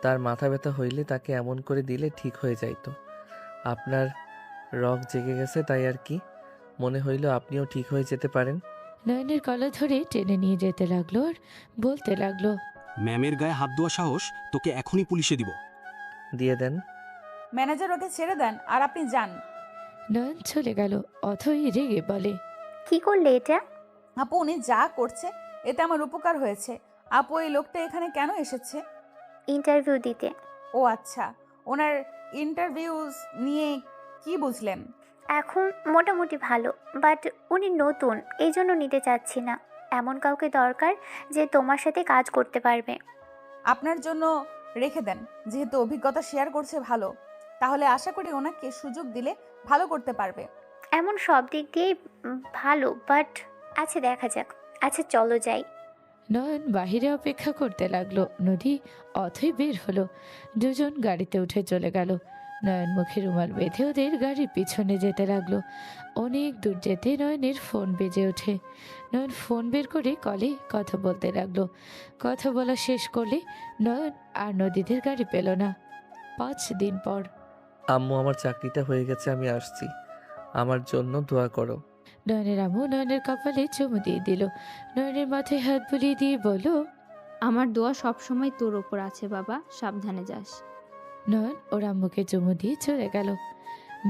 তার মাথা ব্যথা হইলে তাকে এমন করে দিলে ঠিক হয়ে যাইতো। আপনার রগ জেগে গেছে তাই আর কি। মনে হইল আপনিও ঠিক হয়ে যেতে পারেন। নয়নের গলা ধরে টেনে নিয়ে যেতে লাগলো আর বলতে লাগলো, ম্যামের গায়ে হাত দেওয়া সাহস তোকে এখনই পুলিশে দিব। দিয়ে দেন। ম্যানেজার ওকে ছেড়ে দেন আর আপনি যান। নয়ন চলে গেল। অথই রেগে বলে, কি করলে এটা? আপু উনি যা করছে এতে আমার উপকার হয়েছে। আপু এই লোকটা এখানে কেন এসেছে? ইন্টারভিউ দিতে। ও আচ্ছা, ওনার ইন্টারভিউজ নিয়ে কি বুঝলেন? এখন মোটামুটি ভালো, বাট উনি নতুন, এই জন্য নিতে চাচ্ছি না। এমন কাউকে দরকার যে তোমার সাথে কাজ করতে পারবে। আপনার জন্য রেখে দেন, যেহেতু অভিজ্ঞতা শেয়ার করছে ভালো, তাহলে আশা করি ওনাকে সুযোগ দিলে ভালো করতে পারবে। এমন সব দিক দিয়েই ভালো, বাট আচ্ছা দেখা যাক। আচ্ছা চলো যাই। নয়ন বাহিরে অপেক্ষা করতে লাগলো। নদী অথই বের হলো। দুজন গাড়িতে উঠে চলে গেল। নয়ন মুখে রুমাল বেঁধে ওদের গাড়ির পিছনে যেতে লাগলো। অনেক দূর যেতে নয়নের ফোন বেজে ওঠে। নয়ন ফোন বের করে কলে কথা বলতে লাগলো। কথা বলা শেষ করলে নয়ন আর নদীদের গাড়ি পেল না। 5 দিন পর। আম্মু, আমার চাকরিটা হয়ে গেছে, আমি আসছি। আমার জন্য দোয়া করো। নয়নের আম্মু নয়নের কপালে চুমু দিয়ে দিল। নয়নের মাথায় হাত বুলিয়ে দিয়ে বলল, আমার দোয়া সবসময় তোর ওপর আছে বাবা, সাবধানে যাস। নয়ন ওর আম্মুকে চুমু দিয়ে চলে গেল।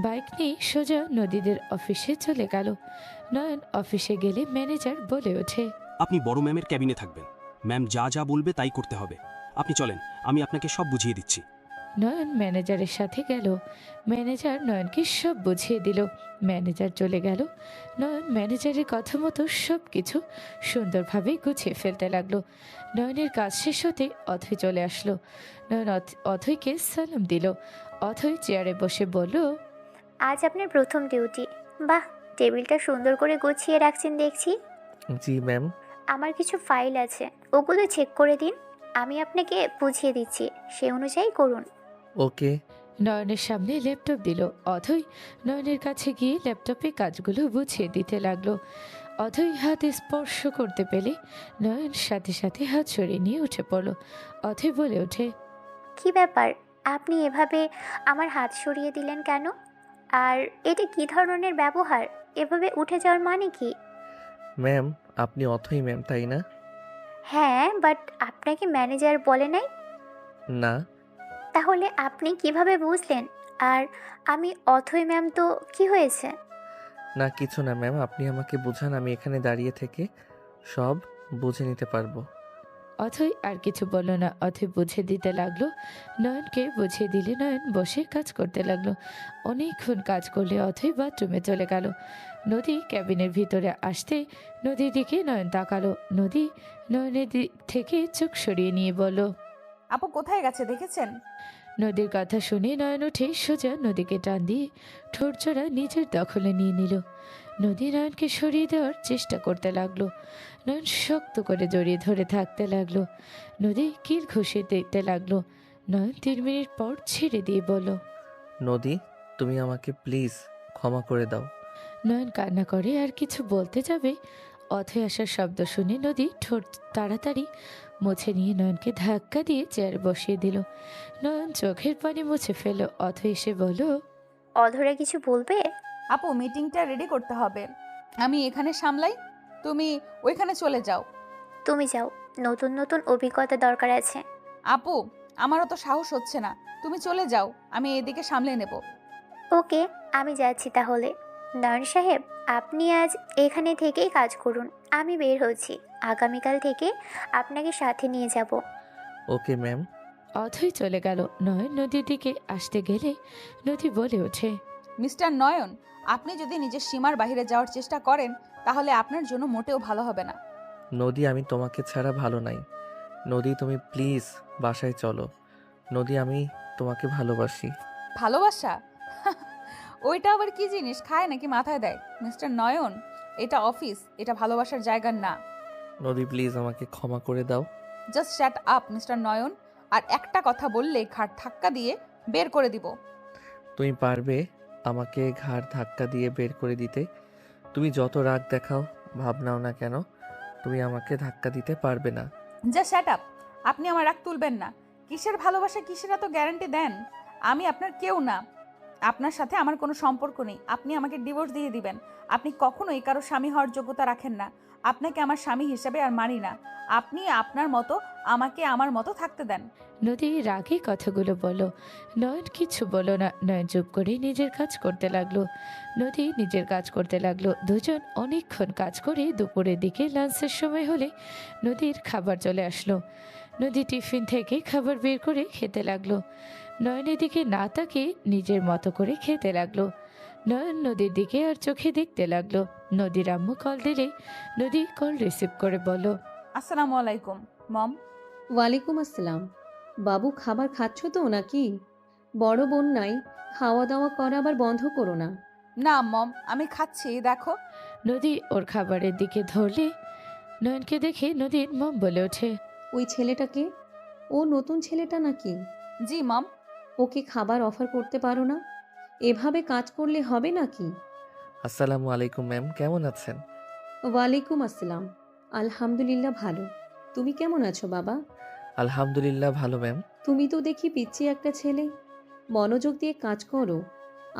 বাইক নিয়ে সোজা নদীদের অফিসে চলে গেল। নয়ন অফিসে গেলে ম্যানেজার বলে ওঠে, আপনি বড় ম্যামের ক্যাবিনে থাকবেন। ম্যাম যা যা বলবে তাই করতে হবে। আপনি চলেন, আমি আপনাকে সব বুঝিয়ে দিচ্ছি। নয়ন ম্যানেজারের সাথে গেল। ম্যানেজার নয়নকে সব বুঝিয়ে দিল। ম্যানেজার চলে গেল। নয়ন ম্যানেজারের কথা মতো সব কিছু সুন্দরভাবে গুছিয়ে ফেলতে লাগলো। নয়নের কাজ শেষ হতে অথৈ চলে আসলো। নয়ন অথৈকে সালাম দিল। অথৈ চেয়ারে বসে বলল, আজ আপনার প্রথম ডিউটি। বাহ, টেবিলটা সুন্দর করে গুছিয়ে রাখছেন দেখছি। জি ম্যাম। আমার কিছু ফাইল আছে, ওগুলো চেক করে দিন। আমি আপনাকে বুঝিয়ে দিচ্ছি, সে অনুযায়ী করুন। ওকে। নয়নের সামনে ল্যাপটপ দিল। অথৈ নয়নের কাছে গিয়ে ল্যাপটপে কাজগুলো বুঝিয়ে দিতে লাগলো। অথৈ হাতে স্পর্শ করতে পেলে নয়ন সাথে সাথে হাত সরিয়ে নিয়ে উঠে পড়ল। অথৈ বলে ওঠে, কি ব্যাপার, আপনি এভাবে আমার হাত সরিয়ে দিলেন কেন? আর এটা কি ধরনের ব্যবহার? এভাবে উঠে যাওয়ার মানে কি? ম্যাম, আপনি অথই ম্যাম, তাই না? হ্যাঁ, বাট আপনাকে ম্যানেজার বলে নাই। না। তাহলে আপনি কিভাবে বুঝলেন? আর আমি অথৈ ম্যাম তো কি হয়েছে? না কিছু না ম্যাম, আপনি আমাকে বুঝান, আমি এখানে দাঁড়িয়ে থেকে সব বুঝে নিতে পারবো। অথৈ আর কিছু বলল না। অথৈ বুঝে দিতে লাগলো। নয়নকে বুঝিয়ে দিলে নয়ন বসে কাজ করতে লাগলো। অনেকক্ষণ কাজ করলে অথৈ বাথরুমে চলে গেল। নদী ক্যাবিনের ভিতরে আসতে নদীর দিকে নয়ন তাকালো। নদী নয়নের দিক থেকে চোখ সরিয়ে নিয়ে বলল, আপু কোথায় গেছে দেখেছেন? নদীর কথা শুনে নয়ন উঠে সোজা নদীকে টান দিয়ে ঠোঁটজোড়া নিজের দখলে নিয়ে নিল। নদী নয়নকে সরিয়ে দেওয়ার চেষ্টা করতে লাগলো। নয়ন শক্ত করে জড়িয়ে ধরে থাকতে লাগলো। নদী কিল ঘুষে দেখতে লাগলো। নয়ন 3 মিনিট পর ছেড়ে দিয়ে বলল, নদী, তুমি আমাকে প্লিজ ক্ষমা করে দাও। নয়ন কান্না করে আর কিছু বলতে যাবে, অথৈ আসার শব্দ শুনে নদী ঠোঁট তাড়াতাড়ি মুছে নিয়ে নয়নকে ধাক্কা দিয়ে চেয়ারে বসিয়ে দিল। নয়ন চোখের পানি মুছে ফেল। অথৈ এসে বলল, অধরা কিছু বলবে? আপু মিটিংটা রেডি করতে হবে, আমি এখানে সামলাই, তুমি ওইখানে চলে যাও। তুমি যাও, নতুন নতুন অভিজ্ঞতা দরকার আছে। আপু আমারও তো সাহস হচ্ছে না, তুমি চলে যাও, আমি এদিকে সামলে নেব। ওকে, আমি যাচ্ছি তাহলে। নয়ন সাহেব, আপনি আজ এখানে থেকেই কাজ করুন, আমি বের হচ্ছি। আগামীকাল থেকে আপনাকে সাথে নিয়ে যাব। Okay ma'am. অথৈ চলে গেল। নয়ন নদীর দিকে আসতে গেলে নদী বলে ওঠে, মিস্টার নয়ন, আপনি যদি নিজের সীমার বাইরে যাওয়ার চেষ্টা করেন তাহলে আপনার জন্য মোটেও ভালো হবে না। নদী, আমি তোমাকে ছাড়া ভালো নাই। নদী, তুমি প্লিজ বাসায় চলো। নদী, আমি তোমাকে ভালোবাসি। ভালোবাসা? ওইটা আবার কি জিনিস, খায় নাকি মাথায় দেয়? মিস্টার নয়ন, এটা অফিস, এটা ভালোবাসার জায়গা না। নদী প্লিজ আমাকে ক্ষমা করে দাও। জাস্ট শ্যাট আপ মিস্টার নয়ন, আর একটা কথা বললে ঘাট ধাক্কা দিয়ে বের করে দিব। তুমি পারবে আমাকে ঘাড় ধাক্কা দিয়ে বের করে দিতে? তুমি যত রাগ দেখাও, ভাবনাও না কেন, তুমি আমাকে ধাক্কা দিতে পারবে না। Just shut up. আপনি আমার রাগ তুলবেন না। কিসের ভালোবাসা, কিসের এত গ্যারান্টি দেন? আমি আপনার কেউ না। আপনার সাথে আমার কোনো সম্পর্ক নেই। আপনি আমাকে ডিভোর্স দিয়ে দিবেন। আপনি কখনোই কারো স্বামী হওয়ার যোগ্যতা রাখেন না। আপনাকে আমার স্বামী হিসেবে আর মানি না। আপনি আপনার মতো আমাকে আমার মতো থাকতে দেন। নদী রাগে কথাগুলো বলো। নয়ন কিছু বলো না। নয়ন চুপ করে নিজের কাজ করতে লাগলো। নদী নিজের কাজ করতে লাগলো। দুজন অনেকক্ষণ কাজ করে দুপুরের দিকে লাঞ্চের সময় হলে নদীর খাবার চলে আসলো। নদী টিফিন থেকে খাবার বের করে খেতে লাগলো। নয়নের দিকে না তাকিয়ে নিজের মতো করে খেতে লাগলো। নয়ন নদীর দিকে আর চোখে দেখতে লাগলো। নদীর আম্মু কল দিলে নদী কল রিসিভ করে বলল, আসসালামু আলাইকুম মম। ওয়ালাইকুম আসসালাম। বাবু খাবার খাচ্ছ তো নাকি? বড় বোন নাই, খাওয়া দাওয়া করা আবার বন্ধ করো না। না মম, আমি খাচ্ছি, দেখো। নদী ওর খাবারের দিকে ধরলে নয়নকে দেখে নদীর মম বলে ওঠে, ওই ছেলেটাকে, ও নতুন ছেলেটা নাকি? জি মম। ওকে খাবার অফার করতে পারো না? এভাবে কাজ করলে হবে নাকি? আসসালামু আলাইকুম ম্যাম, কেমন আছেন? ওয়ালাইকুম আসসালাম। আলহামদুলিল্লাহ ভালো। তুমি কেমন আছো বাবা? আলহামদুলিল্লাহ ভালো ম্যাম। তুমি তো দেখি পিচ্ছি একটা ছেলে। মনোযোগ দিয়ে কাজ করো।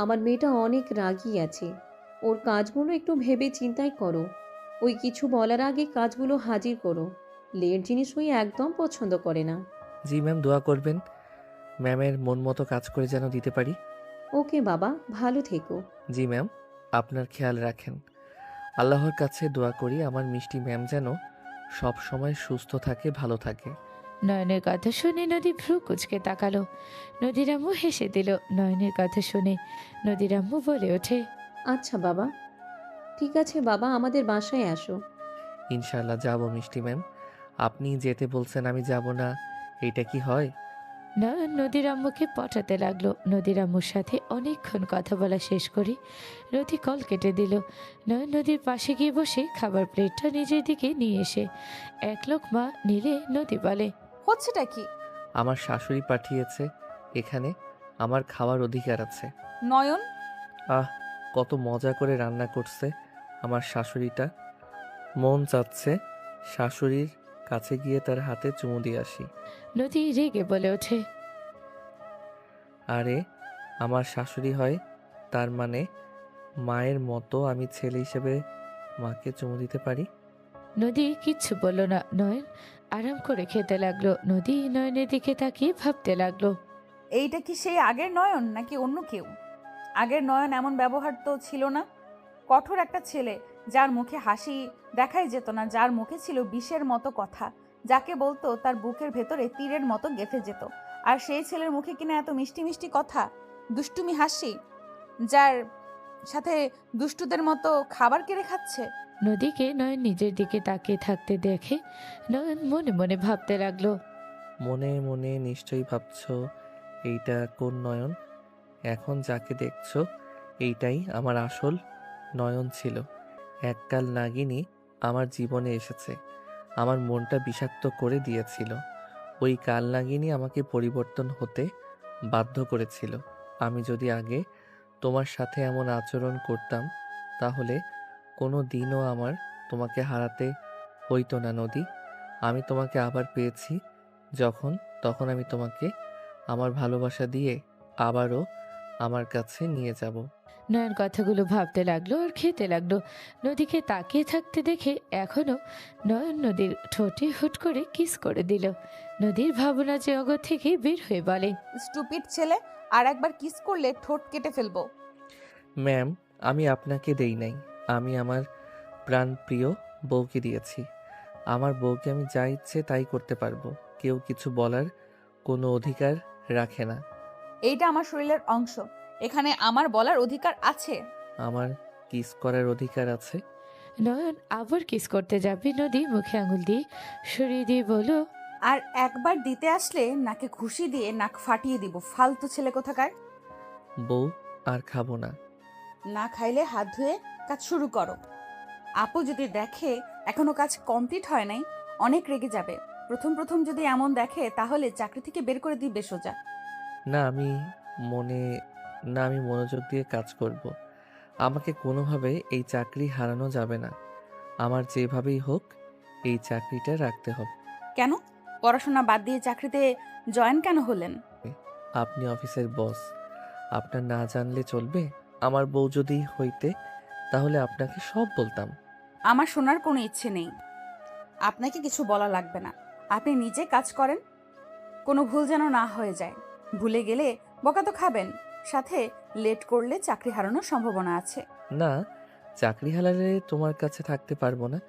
আমার মেয়েটা অনেক রাগী আছে। ওর কাজগুলো একটু ভেবে চিন্তাই করো। ওই কিছু বলার আগে কাজগুলো হাজির করো। লেট জিনিস ওই একদম পছন্দ করে না। জি ম্যাম, দোয়া করবেন ম্যামের মন মতো কাজ করে যেন দিতে পারি। ওকে বাবা, ভালো থেকো। জি ম্যাম, আপনার খেয়াল রাখেন। আল্লাহর কাছে দোয়া করি আমার মিষ্টি ম্যাম যেন সব সময় সুস্থ থাকে, ভালো থাকে। নয়নের কথা শুনে নদী ভ্রু কুচকে তাকালো। নদীর আম্মু হেসে দিল। নয়নের কথা শুনে নদীর আম্মু বলে ওঠে, আচ্ছা বাবা, ঠিক আছে বাবা, আমাদের বাসায় আসো। ইনশাআল্লাহ যাব মিষ্টি ম্যাম। আপনি যেতে বলছেন আমি যাব না, এইটা কি হয়? নয়ন নদীর আম্মুকে পটাতে লাগলো। নদীর আম্মুর সাথে অনেকক্ষণ কথা বলা শেষ করে নদী কল কেটে দিল। নয়ন নদীর পাশে গিয়ে বসে খাবার প্লেটটা নিজের দিকে নিয়ে এসে এক লোকমা নিলে নদী বলে, হচ্ছেটা কি? আমার শাশুড়ি পাঠিয়েছে এখানে, আমার খাওয়ার অধিকার আছে। নয়ন, আহ, কত মজা করে রান্না করছে আমার শাশুড়িটা। মন চাচ্ছে শাশুড়ির কাছে গিয়ে তার হাতে চুমু দিয়ে আসি। নদী রেগে বলে ওঠে, আরে আমার শাশুড়ি হয়, তার মানে মায়ের মতো আমি ছেলে হিসেবে মাকে চুমু দিতে পারি? নদী কিচ্ছু বলল না। নয়ন আরাম করে খেতে লাগলো। নদী নয়নের দিকে তাকিয়ে ভাবতে লাগলো, এইটা কি সেই আগের নয়ন নাকি অন্য কেউ? আগের নয়ন এমন ব্যবহার তো ছিল না। কঠোর একটা ছেলে, যার মুখে হাসি দেখাই যেত না, যার মুখে ছিল বিষের মতো কথা, যাকে বলতো তার বুকের ভেতরে তীরের মতো গেঁথে যেত। আর সেই ছেলের মুখে কিনা এত মিষ্টি মিষ্টি কথা, দুষ্টুমি হাসি, যার সাথে দুষ্টুদের মতো খাবার কেড়ে খাচ্ছে। নদীকে নয়ন নিজের দিকে তাকিয়ে থাকতে দেখে নয়ন মনে মনে ভাবতে লাগলো, মনে মনে নিশ্চয়ই ভাবছো এইটা কোন নয়ন? এখন যাকে দেখছো এইটাই আমার আসল নয়ন ছিল। এককাল নাগিনী আমার জীবনে এসেছে, আমার মনটা বিষাক্ত করে দিয়েছিল। ওই কাল নাগিনী আমাকে পরিবর্তন হতে বাধ্য করেছিল। আমি যদি আগে তোমার সাথে এমন আচরণ করতাম তাহলে কোনো দিনও আমার তোমাকে হারাতে হইতো না নদী। আমি তোমাকে আবার পেয়েছি যখন, তখন আমি তোমাকে আমার ভালোবাসা দিয়ে আবারও আমার কাছে নিয়ে যাব। নয়ন কথাগুলো ভাবতে লাগলো আর খেতে লাগলো। নদীকে তাকিয়ে থাকতে দেখে এখনো নয়ন নদীর ঠোঁটে হুট করে কিস করে দিল। নদীর ভাবনা জগৎ থেকে বের হয়ে বলে, স্টুপিড ছেলে, আর একবার কিস করলে ঠোঁট কেটে ফেলবো। ম্যাম, আমি আপনাকে দেই নাই, আমি আমার প্রাণপ্রিয় বউকে দিয়েছি। আমার বউকে আমি যা ইচ্ছে তাই করতে পারবো, কেউ কিছু বলার কোনো অধিকার রাখে না। এইটা আমার শরীরের অংশ, এখানে আমার বলার অধিকার আছে। আমার কিস করার অধিকার আছে। নয়ন আবার কিস করতে যাবে। নদী মুখে আঙুল দিয়ে সরিয়ে দিয়ে বলল, আর একবার দিতে আসলে নাকে ঘুষি দিয়ে নাক ফাটিয়ে দিব, ফালতু ছেলে কোথাকার। বউ, আর খাবো না। না খাইলে হাত ধুয়ে কাজ শুরু করো। আপু যদি দেখে এখনো কাজ কমপ্লিট হয় নাই, অনেক রেগে যাবে। প্রথম প্রথম যদি এমন দেখে তাহলে চাকরি থেকে বের করে দিবে সোজা। না আমি মনে না আমি মনোযোগ দিয়ে কাজ করব। আমাকে কোনোভাবে এই চাকরি হারানো যাবে না। আমার যেভাবেই হোক এই চাকরিটা রাখতে হবে। কেন পড়াশোনা বাদ দিয়ে চাকরিতে জয়েন কেন হলেন? আপনি অফিসের বস, আপনার না জানলে চলবে? আমার বউ যদি হইতে তাহলে আপনাকে সব বলতাম। আমার শোনার কোনো ইচ্ছে নেই। আপনাকে কিছু বলা লাগবে না। আপনি নিজে কাজ করেন, কোনো ভুল যেন না হয়ে যায়। ভুলে গেলে বকা তো খাবেন, সাথে লেট করলে চাকরি হারানোর সম্ভাবনা আছে। না, চাকরি হারালে তোমার কাছে থাকতে পারবো না।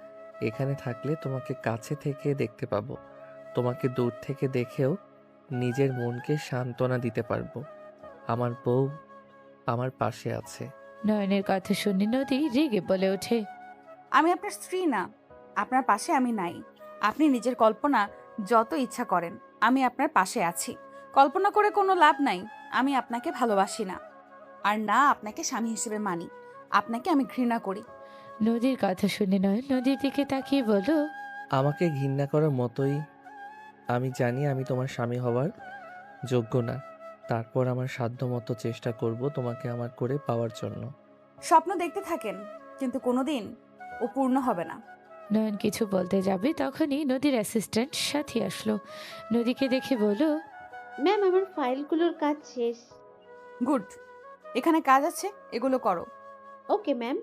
এখানে থাকলে তোমাকে কাছে থেকে দেখতে পাবো। তোমাকে দূর থেকে দেখেও নিজের মনকে সান্ত্বনা দিতে পারবো। আমার বউ আমার পাশে আছে। নয়নের কথা শুনে নদী রেগে বলে ওঠে। আমি আপনার স্ত্রী না, আপনার পাশে আমি নাই। আপনি নিজের কল্পনা যত ইচ্ছা করেন, আমি আপনার পাশে আছি। কল্পনা করে কোনো লাভ নাই। আমি আপনাকে ভালোবাসি না, আর না আপনাকে স্বামী হিসেবে মানি। আপনাকে আমি ঘৃণা করি। নদীর কথা শুনে নয়ন নদীর দিকে তাকিয়ে বলল, আমাকে ঘৃণা করার মতোই। আমি জানি আমি তোমার স্বামী হওয়ার যোগ্য না। তারপর আমার সাধ্যমতো চেষ্টা করব তোমাকে আমার করে পাওয়ার জন্য। স্বপ্ন দেখতে থাকেন, কিন্তু কোনোদিন ও পূর্ণ হবে না। নয়ন কিছু বলতে যাবে তখনই নদীর অ্যাসিস্ট্যান্ট সাথী আসলো। নদীকে দেখে বলল, ম্যাম আমার ফাইলগুলোর কাজ শেষ। গুড, এখানে কাজ আছে, এগুলো করো। Okay ma'am.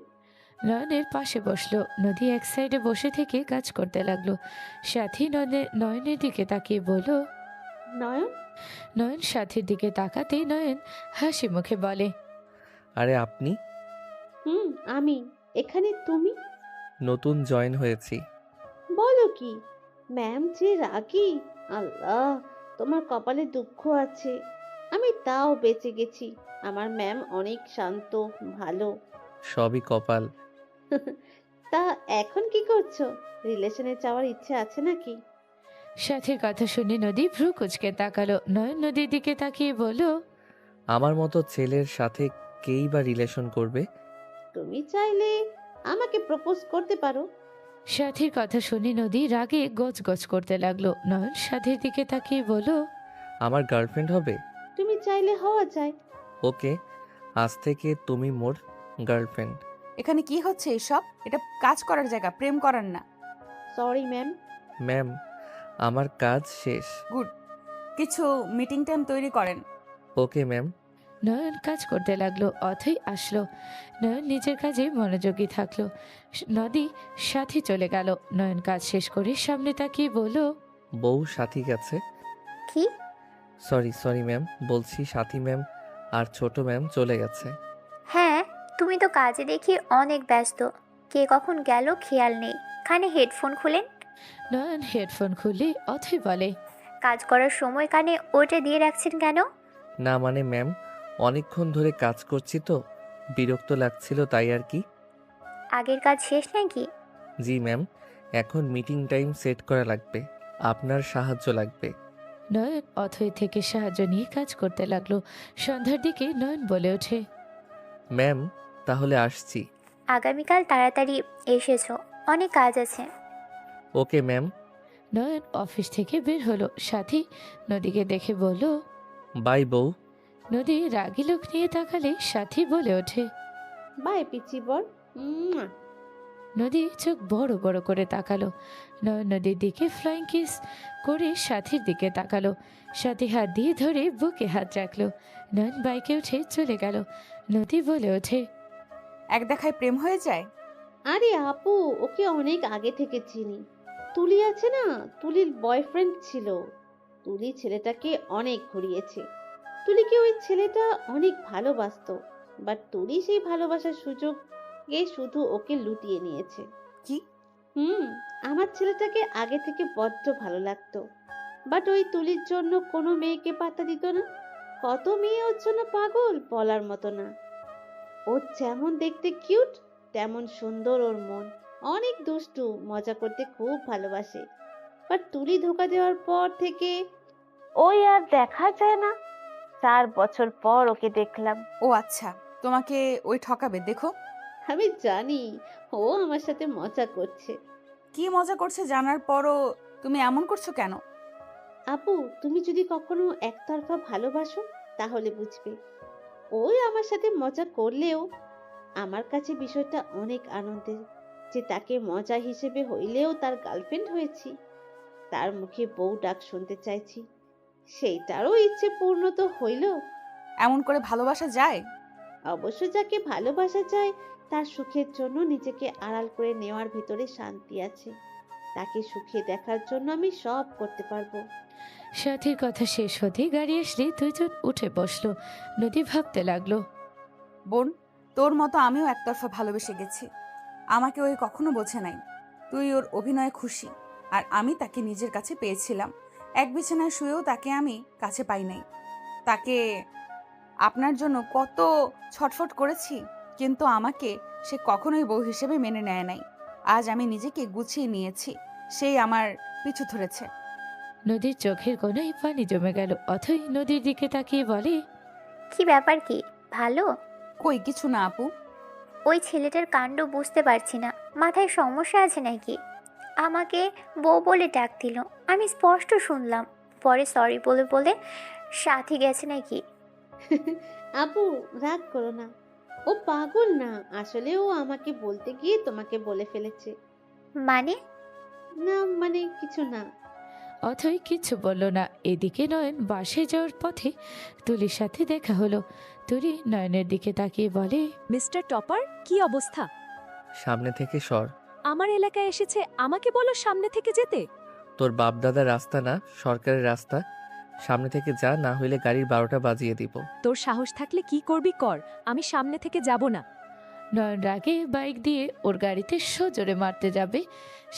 নয়নের পাশে বসলো। নদী এক সাইডে বসে থেকে কাজ করতে লাগলো। সাথী নয়নের দিকে তাকিয়ে বলল, নয়ন। নয়ন সাথীর দিকে তাকাতেই নয়ন হাসি মুখে বলে, আরে আপনি? আমি। এখানে তুমি? নতুন জয়েন হয়েছি। বলো কি? ম্যাম যে রাগী। আল্লাহ, তোমার কপালে দুঃখ আছে। আমি তাও বেঁচে গেছি। আমার ম্যাম অনেক শান্ত, ভালো। সবই কপাল। তা এখন কি করছো? রিলেশনে যাওয়ার ইচ্ছে আছে নাকি? সাথীর কথা শুনে নদী ভ্রু কুচকে তাকালো। নয়ন নদীর দিকে তাকিয়ে বলল, আমার মতো ছেলের সাথে কেই বা রিলেশন করবে? তুমি চাইলে আমাকে প্রপোজ করতে পারো। সাথীর কথা শুনে নদী রাগে গজ গজ করতে লাগলো। নয়ন সাথীর দিকে তাকিয়ে বলল, আমার গার্লফ্রেন্ড হবে? তুমি চাইলে হওয়া যায়। ওকে, আজ থেকে তুমি মোর গার্লফ্রেন্ড। এখানে কি হচ্ছে এসব? এটা কাজ করার জায়গা, প্রেম করার না। Sorry ma'am. ম্যাম, আমার কাজ শেষ। গুড, কিছু মিটিং টাইম তৈরি করেন। Okay ma'am. নয়ন কাজ করতে লাগলো। অথই আসলো। নয়ন নিজের কাজে মনোযোগী থাকলো। নদী সাথী চলে গেল। নয়ন কাজ শেষ করে সামনে তাকিয়ে বলল, বউ সাথী গেছে। কি? সরি ম্যাম, বলছি সাথী ম্যাম আর ছোট ম্যাম চলে গেছে। হ্যাঁ, তুমি তো কাজে দেখি অনেক ব্যস্ত। কে কখন গেল খেয়াল নেই। কানে হেডফোন খুলেন। নয়ন হেডফোন খুলে অথই বলে, কাজ করার সময় কানে ওটা দিয়ে রাখছেন কেন? না মানে ম্যাম, অনেকক্ষণ ধরে কাজ করছি তো বিরক্ত লাগছিল, তাই আর কি। আগের কাজ শেষ নাকি? জি ম্যাম, এখন মিটিং টাইম সেট করা লাগবে, আপনার সাহায্য লাগবে। নয়ন অথই থেকে সাহায্য নিয়ে কাজ করতে লাগলো। সন্ধ্যার দিকে নয়ন বলে ওঠে, ম্যাম তাহলে আসছি। আগামীকাল তাড়াতাড়ি এসেছো, অনেক কাজ আছে। Okay ma'am. নয়ন অফিস থেকে বের হলো। সাথী নদীকে দেখে বলল, বাই বউ। নদী রাগী লোক নিয়ে তাকালে সাথী বলে ওঠে, বাই পিচি বর। নদী চোখ বড় বড় করে তাকালো। নয়ন নদীর দিকে ফ্লাইং কিস করে সাথীর দিকে তাকালো। সাথী হাত দিয়ে ধরে বুকে হাত রাখলো। নয়ন বাইকে উঠে চলে গেল। নদী বলে ওঠে, এক দেখায় প্রেম হয়ে যায়? আরে আপু, ওকে অনেক আগে থেকে চিনি। তুলি আছে না, তুলির বয়ফ্রেন্ড ছিল। তুলি ছেলেটাকে অনেক ঘুরিয়েছে। তুলিকে ওই ছেলেটা অনেক ভালোবাসতো, বাট তুলি সেই ভালোবাসার সুযোগে শুধু ওকে লুটিয়ে নিয়েছে। কি? আমার ছেলেটাকে আগে থেকে বড্ড ভালো লাগতো, বাট ওই তুলির জন্য কোনো মেয়েকে পাত্তা দিত না। কত মেয়ে ওর জন্য পাগল, বলার মতো না। ও যেমন দেখতে কিউট, তেমন সুন্দর ওর মন। অনেক দুষ্টু, মজা করতে খুব ভালোবাসে। বাট তুলি ধোকা দেওয়ার পর থেকে ওই আর দেখা যায় না। 4 বছর পর ওকে দেখলাম। ও আচ্ছা, তোমাকে ওই ঠকাবে দেখো। আমি জানি ও আমার সাথে মজা করছে। কি মজা করছে জানার পরও তুমি এমন করছো কেন? আপু, তুমি যদি কখনো একতরফা ভালোবাসো তাহলে বুঝবে। ওই আমার সাথে মজা করলেও আমার কাছে বিষয়টা অনেক আনন্দের, যে তাকে মজা হিসেবে হইলেও তার গার্লফ্রেন্ড হয়েছি। তার মুখে বউ ডাক শুনতে চাইছি, সেইটারও ইচ্ছে পূর্ণ তো হইল। এমন করে ভালোবাসা যায়? অবশ্য যাকে ভালোবাসা যায় তার সুখের জন্য নিজেকে আড়াল করে নেওয়ার ভিতরে শান্তি আছে। তাকে সুখে দেখার জন্য আমি সব করতে পারবো। সাথীর কথা শেষ হতেই গাড়ি আসলে দুইজন উঠে বসলো। নদী ভাবতে লাগলো। বোন, তোর মতো আমিও একতরফা ভালোবেসে গেছি। আমাকে ওই কখনো বোঝে নাই। তুই ওর অভিনয়ে খুশি, আর আমি তাকে নিজের কাছে পেয়েছিলাম। এক বিছানায় শুয়েও তাকে আমি কাছে পাই নাই। তাকে আপনার জন্য কত ছটফট করেছি, কিন্তু আমাকে সে কখনোই বউ হিসেবে মেনে নেয় নাই। আজ আমি নিজেকে গুছিয়ে নিয়েছি, সেই আমার পিছু ধরেছে। নদীর চোখের কোণায় পানি জমে গেল। অথই নদীর দিকে তাকিয়ে বলে, কি ব্যাপার, কি ভালো? কই কিছু না আপু। ওই ছেলেটার কাণ্ড বুঝতে পারছি না, মাথায় সমস্যা আছে নাকি? আমাকে বউ বলে ডাক দিল, আমি স্পষ্ট শুনলাম। পরে সরি বলে বলে সাথী গেছে নাকি? আপু রাগ করো না, ও পাগল না, আসলে ও আমাকে বলতে গিয়ে তোমাকে বলে ফেলেছে। মানে? না মানে কিছু না। অথই কিছু বলল না। এদিকে নয়ন বাসে যাওয়ার পথে তুলির সাথে দেখা হলো। তুলি নয়নের দিকে তাকিয়ে বলে, মিস্টার টপার, কি অবস্থা? সামনে থেকে সর। আমার এলাকায় এসেছে, আমাকে বলো সামনে থেকে যেতে? তোর বাপদাদার রাস্তা না, সরকারের রাস্তা। সামনে থেকে যা, না হইলে গাড়ির 12টা বাজিয়ে দিব। তোর সাহস থাকলে কি করবি কর, আমি সামনে থেকে যাব না। নয়ন রাগে বাইক দিয়ে ওর গাড়িতে সজোরে মারতে যাবে,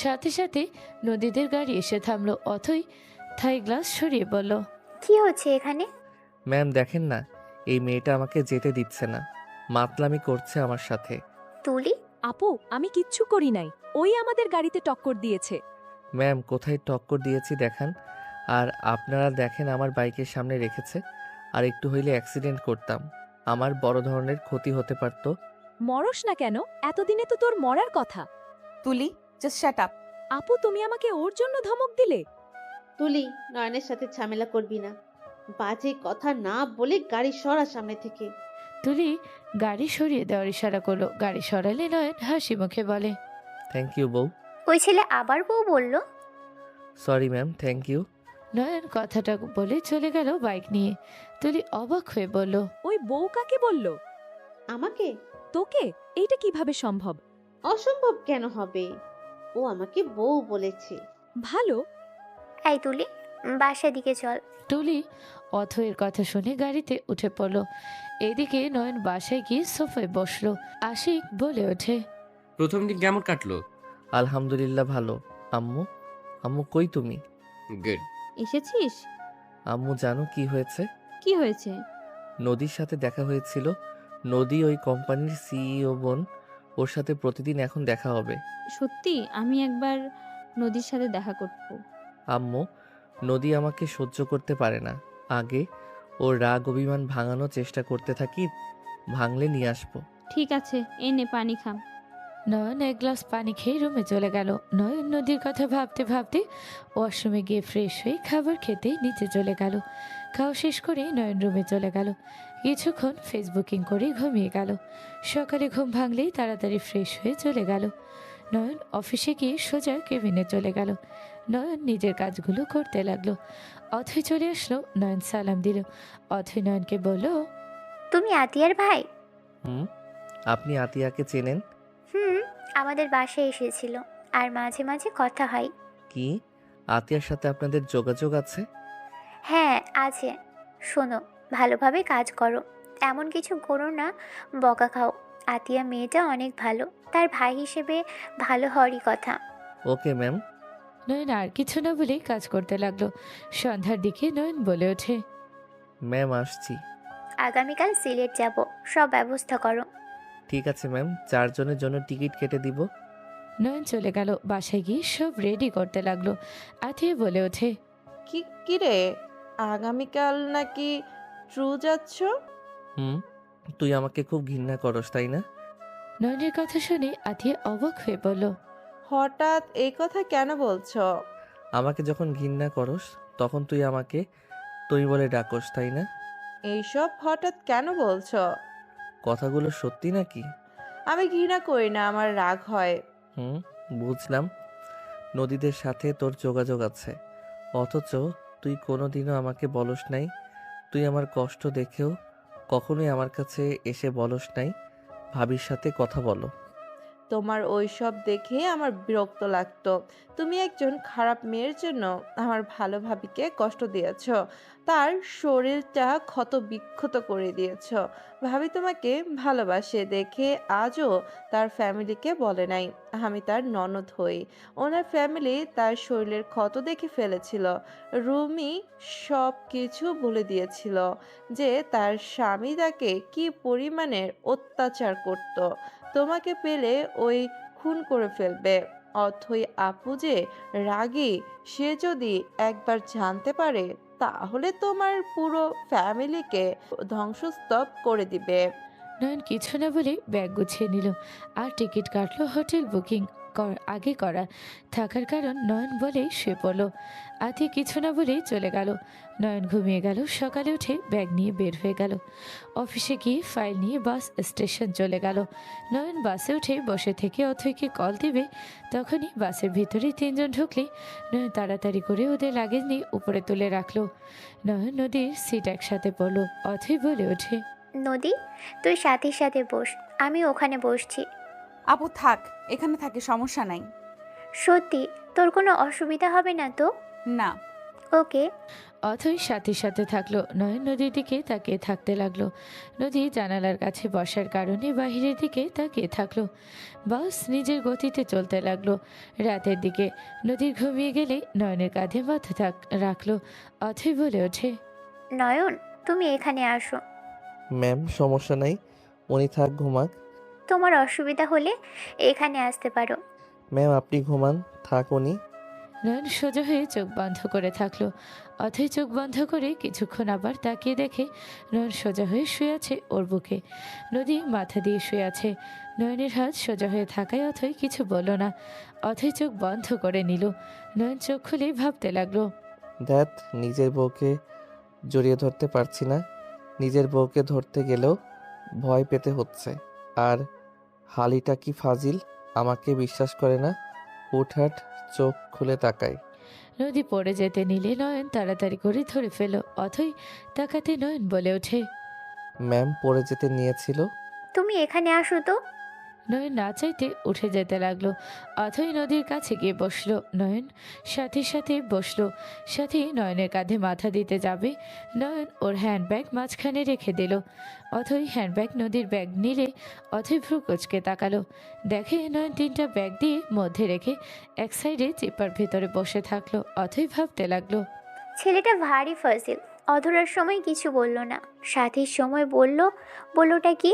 সাথে সাথে নদীদের গাড়ি এসে থামলো। অথই থাই গ্লাস সরিয়ে বলল, কি হচ্ছে এখানে? ম্যাম দেখেন না, এই মেয়েটা আমাকে যেতে দিচ্ছে না, মাতলামি করছে আমার সাথে। তুলি? আপু, আমি কিচ্ছু করি নাই, ওই আমাদের গাড়িতে টক্কর দিয়েছে। ম্যাম কোথায় টক্কর দিয়েছি দেখান। আর আপনারা দেখেন আমার বাইকের সামনে রেখেছে, আর একটু হইলে অ্যাক্সিডেন্ট করতাম, আমার বড় ধরনের ক্ষতি হতে পারতো। মরস না কেন? এতদিনে তো তোর মরার কথা। তুলি, জাস্ট শাট আপ। আপু, তুমি আমাকে ওর জন্য ধমক দিলে? তুলি, নয়নের সাথে ঝামেলা করবি না, বাজে কথা না বলে গাড়ি সরা সামনে থেকে। তুলি গাড়ি সরিয়ে দেওয়ার ইশারা করলো। গাড়ি সরালে নয়ন হাসি মুখে বলে, থ্যাংক ইউ বউ। ওই ছেলে আবার বউ বলল? Sorry ma'am, thank you. Nayan কথাটা বলে চলে গেল বাইক নিয়ে। তুলি অবাক হয়ে বলল, ওই বউ কাকে বলল? আমাকে? তোকে? এইটা কিভাবে সম্ভব? অসম্ভব কেন হবে, ও আমাকে বউ বলেছে। ভালো। এই তুলি, বাসার দিকে চল। তুলি অথয়ের কথা শুনে গাড়িতে উঠে পড়ল। এদিকে নয়ন বাসায় গিয়ে সোফায় বসলো। আশিক বলে ওঠে, প্রথম দিন কেমন কাটলো? আলহামদুলিল্লাহ ভালো। আম্মু, আম্মু কই তুমি? গুড। এসেছিস? আম্মু জানো কি হয়েছে? কি হয়েছে? নদীর সাথে দেখা হয়েছিল। নদী ওই কোম্পানির সিইও বোন, ওর সাথে প্রতিদিন এখন দেখা হবে। সত্যি? আমি একবার নদীর সাথে দেখা করব। আম্মু, নদী আমাকে সহ্য করতে পারে না। আগে ওর রাগ অভিমান ভাঙানোর চেষ্টা করতে থাকি, ভাঙলে নিয়ে আসবো। ঠিক আছে, এনে পানি খাম। নয়ন এক গ্লাস পানি খেয়ে রুমে চলে গেল। নয়ন নদীর কথা ভাবতে ভাবতে ওয়াশরুমে গিয়ে ফ্রেশ হয়ে খাবার খেতে নিচে চলে গেল। খাওয়া শেষ করে নয়ন রুমে চলে গেল। কিছুক্ষণ ফেসবুকিং করে ঘুমিয়ে গেল। সকালে ঘুম ভাঙলেই তাড়াতাড়ি ফ্রেশ হয়ে চলে গেল। নয়ন অফিসে গিয়ে সোজা কেবিনে চলে গেল। নয়ন নিজের কাজগুলো করতে লাগলো। অথই চলে আসলো। নয়ন সালাম দিল। অথই নয়নকে বলল, তুমি আতিয়ার ভাই? হুম, আপনি আতিয়াকে চেনেন? হুম, আমাদের বাসায় এসেছিল, আর মাঝে মাঝে কথা হয়। কি আতিয়ার সাথে আপনাদের যোগাযোগ আছে? হ্যাঁ আছে। শোনো, ভালোভাবে কাজ করো, এমন কিছু করো না বকা খাও। আতিয়া মেয়েটা অনেক ভালো, তার ভাই হিসেবে ভালো হওয়ারই কথা। Okay ma'am. নয়ন আর কিছু না বলেই কাজ করতে লাগলো। সন্ধ্যার দিকে নয়ন বলে ওঠে, ম্যাম আসছি। আগামীকাল সিলেট যাব, সব ব্যবস্থা করো। ঠিক আছে ম্যাম, 4 জনের জন্য টিকিট কেটে দিব। নয়ন চলে গেল। বাসায় গিয়ে সব রেডি করতে লাগলো। আতিয়া বলে ওঠে, কি রে, আগামীকাল নাকি ট্রু যাচ্ছ? হুম, তুই আমাকে খুব ঘৃণা করস তাই না? নয়নের কথা শুনে আতিয়া অবাক হয়ে বলল, হঠাৎ এই কথা কেন বলছো? আমাকে যখন ঘৃণা করস তখন তুই আমাকে তুই বলে ডাকস তাই না? এইসব হঠাৎ কেন বলছো? কথাগুলো সত্যি নাকি? আমি ঘৃণা করি না, আমার রাগ হয়। হুম, বুঝলাম। নদীদের সাথে তোর যোগাযোগ আছে, অথচ তুই কোনোদিনও আমাকে বলস নাই। তুই আমার কষ্ট দেখেও কখনোই আমার কাছে এসে বলস নাই ভাবির সাথে কথা বলো। তোমার ওইসব দেখে আমার বিরক্ত লাগতো। তুমি একজন খারাপ মেয়ের জন্য আমার ভালো ভাবিকে কষ্ট দিয়েছ, তার শরীরটা ক্ষত বিক্ষত করে দিয়েছ। ভাবি তোমাকে ভালোবাসে দেখে আজও তার ফ্যামিলিকে বলে নাই আমি তার ননদ হই। ওনার ফ্যামিলি তার শরীরের ক্ষত দেখে ফেলেছিল। রুমি সব কিছু বলে দিয়েছিল যে তার স্বামী তাকে কি পরিমাণের অত্যাচার করত। তোমাকে পেলে ওই খুন করে ফেলবে। অথই আপু যে রাগী, সে যদি একবার জানতে পারে তাহলে তোমার পুরো ফ্যামিলিকে ধ্বংসস্তূপ করে দিবে। নয়ন কিছু না বলে ব্যাগ গুছিয়ে নিল আর টিকিট কাটলো হোটেল বুকিং আগে করা থাকার কারণ নয়ন বলেই শুয়ে পড়ল। আতি কিছু না বলেই চলে গেল। নয়ন ঘুমিয়ে গেল। সকালে উঠে ব্যাগ নিয়ে বের হয়ে গেল। অফিসে গিয়ে ফাইল নিয়ে বাস স্টেশন চলে গেল। নয়ন বাসে উঠে বসে থেকে অথৈকে কল দিবে, তখনই বাসের ভিতরে তিনজন ঢুকলে নয়ন তাড়াতাড়ি করে ওদের লাগেজ নিয়ে উপরে তুলে রাখলো। নয়ন নদীর সিট একসাথে পড়লো। অথৈ বলে ওঠে, নদী, তুই সাথীর সাথে বস, আমি ওখানে বসছি। আপু থাক, এখানে থাকে, সমস্যা নাই। সত্যি তোর কোনো অসুবিধা হবে না তো? না। ওকে। অথৈ সাথে সাথে থাকলো। নয়ন নদীর দিকে তাকিয়ে থাকতে লাগলো। নদী জানালার কাছে বসার কারণে বাহিরের দিকে তাকিয়ে থাকলো। বাস নিজের গতিতে চলতে লাগলো। রাতের দিকে নদী ঘুমিয়ে গেলে নয়নের কাঁধে মাথা রাখলো। অথৈ বলে ওঠে, নয়ন, তুমি এখানে আসো। ম্যাম সমস্যা নাই, উনি থাক ঘুমাক। তোমার অসুবিধা হলে এখানে আসতে পারো। ম্যাম আপনি ঘুমান, থাক উনি। নয়ন সোজা হয়ে চোখ বন্ধ করে থাকলো। অথৈ চোখ বন্ধ করে কিছুক্ষণ আবার তাকিয়ে দেখে নয়ন সোজা হয়ে শুয়ে আছে ওর বুকে। নদী মাথা দিয়ে শুয়ে আছে। নয়নের হাত সোজা হয়ে থাকায় অথৈ কিছু বলল না। অথৈ চোখ বন্ধ করে নিল। নয়ন চোখ খুলে ভাবতে লাগলো, ধ্যাত, নিজের বউকে জড়িয়ে ধরতে পারছি না। নিজের বউকে ধরতে গেলেও ভয় পেতে হচ্ছে। আর হালিটা কি ফাজিল, আমাকে বিশ্বাস করে না। হুটহাট চোখ খুলে তাকায়। নদী পড়ে যেতে নিলে নয়ন তাড়াতাড়ি করে ধরে ফেলো। অথৈ তাকাতে নয়ন বলে ওঠে, ম্যাম পড়ে যেতে নিয়েছিল। তুমি এখানে আসো তো। নয়ন না চাইতে উঠে যেতে লাগলো। অথৈ নদীর কাছে গিয়ে বসলো। নয়ন সাথে সাথে বসলো। সাথে নয়নের কাঁধে মাথা দিতে যাবে। নয়ন ওর হ্যান্ডব্যাগ মাঝখানে রেখে দিল। অথৈ হ্যান্ডব্যাগ নদীর ব্যাগ নিলে অথৈ ভ্রু কুঁচকে তাকালো। দেখে নয়ন তিনটা ব্যাগ দিয়ে মধ্যে রেখে এক সাইডে চিপার ভেতরে বসে থাকলো। অথৈ ভাবতে লাগলো, ছেলেটা ভারী ফাজিল। অধরার সময় কিছু বলল না, সাথীর সময় বললোটা কি?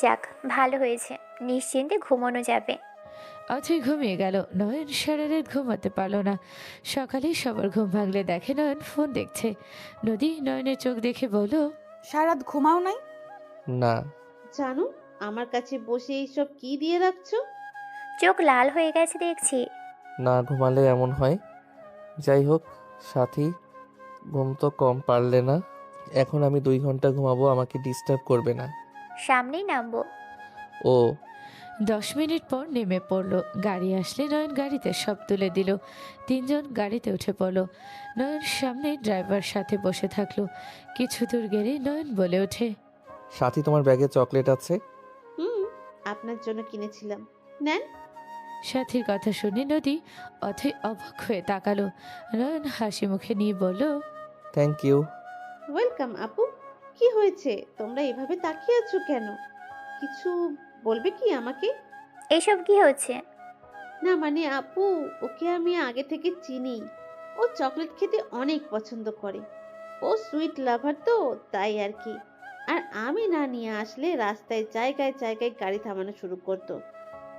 যাক, ভালো হয়েছে, নিশ্চিন্তে ঘুমানো যাবে। অথৈ ঘুমিয়ে গেল। নয়ন সারা রাত ঘুমাতে পারল না। সকালে সবার ঘুম ভাঙলে দেখে নয়ন ফোন দেখছে। নদী নয়নের চোখ দেখে বলল, সারা রাত ঘুমাও নাই? না। জানো, আমার কাছে বসে এইসব কি দিয়ে রাখছো? চোখ লাল হয়ে গেছে দেখছি। না ঘুমালে এমন হয়। যাই হোক সাথী, ঘুম তো কম পারলে না। এখন আমি 2 ঘন্টা ঘুমাবো, আমাকে ডিস্টার্ব করবে না। সামনেই নামবো। ও 10 মিনিট পর নেমে পড়লো। গাড়ি আসলে নয়ন গাড়িতে সব তুলে দিল। তিনজন গাড়িতে উঠে পড়লো। নয়ন সামনে ড্রাইভার সাথে বসে থাকলো। কিছু দূর গেলে নয়ন বলে ওঠে, সাথী তোমার ব্যাগে চকলেট আছে। আপনার জন্য কিনেছিলাম, নেন। সাথীর কথা শুনে নদী অথৈ অবাক হয়ে তাকালো। নয়ন হাসি মুখে নিয়ে বলল, থ্যাংক ইউ। ওয়েলকাম আপু। কি হয়েছে, তোমরা এভাবে তাকিয়ে আছো কেন? কিছু বলবে কি আমাকে? এসব কি হচ্ছে? না মানে আপু, ওকে আমি আগে থেকে চিনি। ও চকলেট খেতে অনেক পছন্দ করে। ও সুইট লাভার তো, তাই আর কি। আর আমি না নিয়ে আসলে রাস্তায় জায়গায় জায়গায় গাড়ি থামানো শুরু করতো।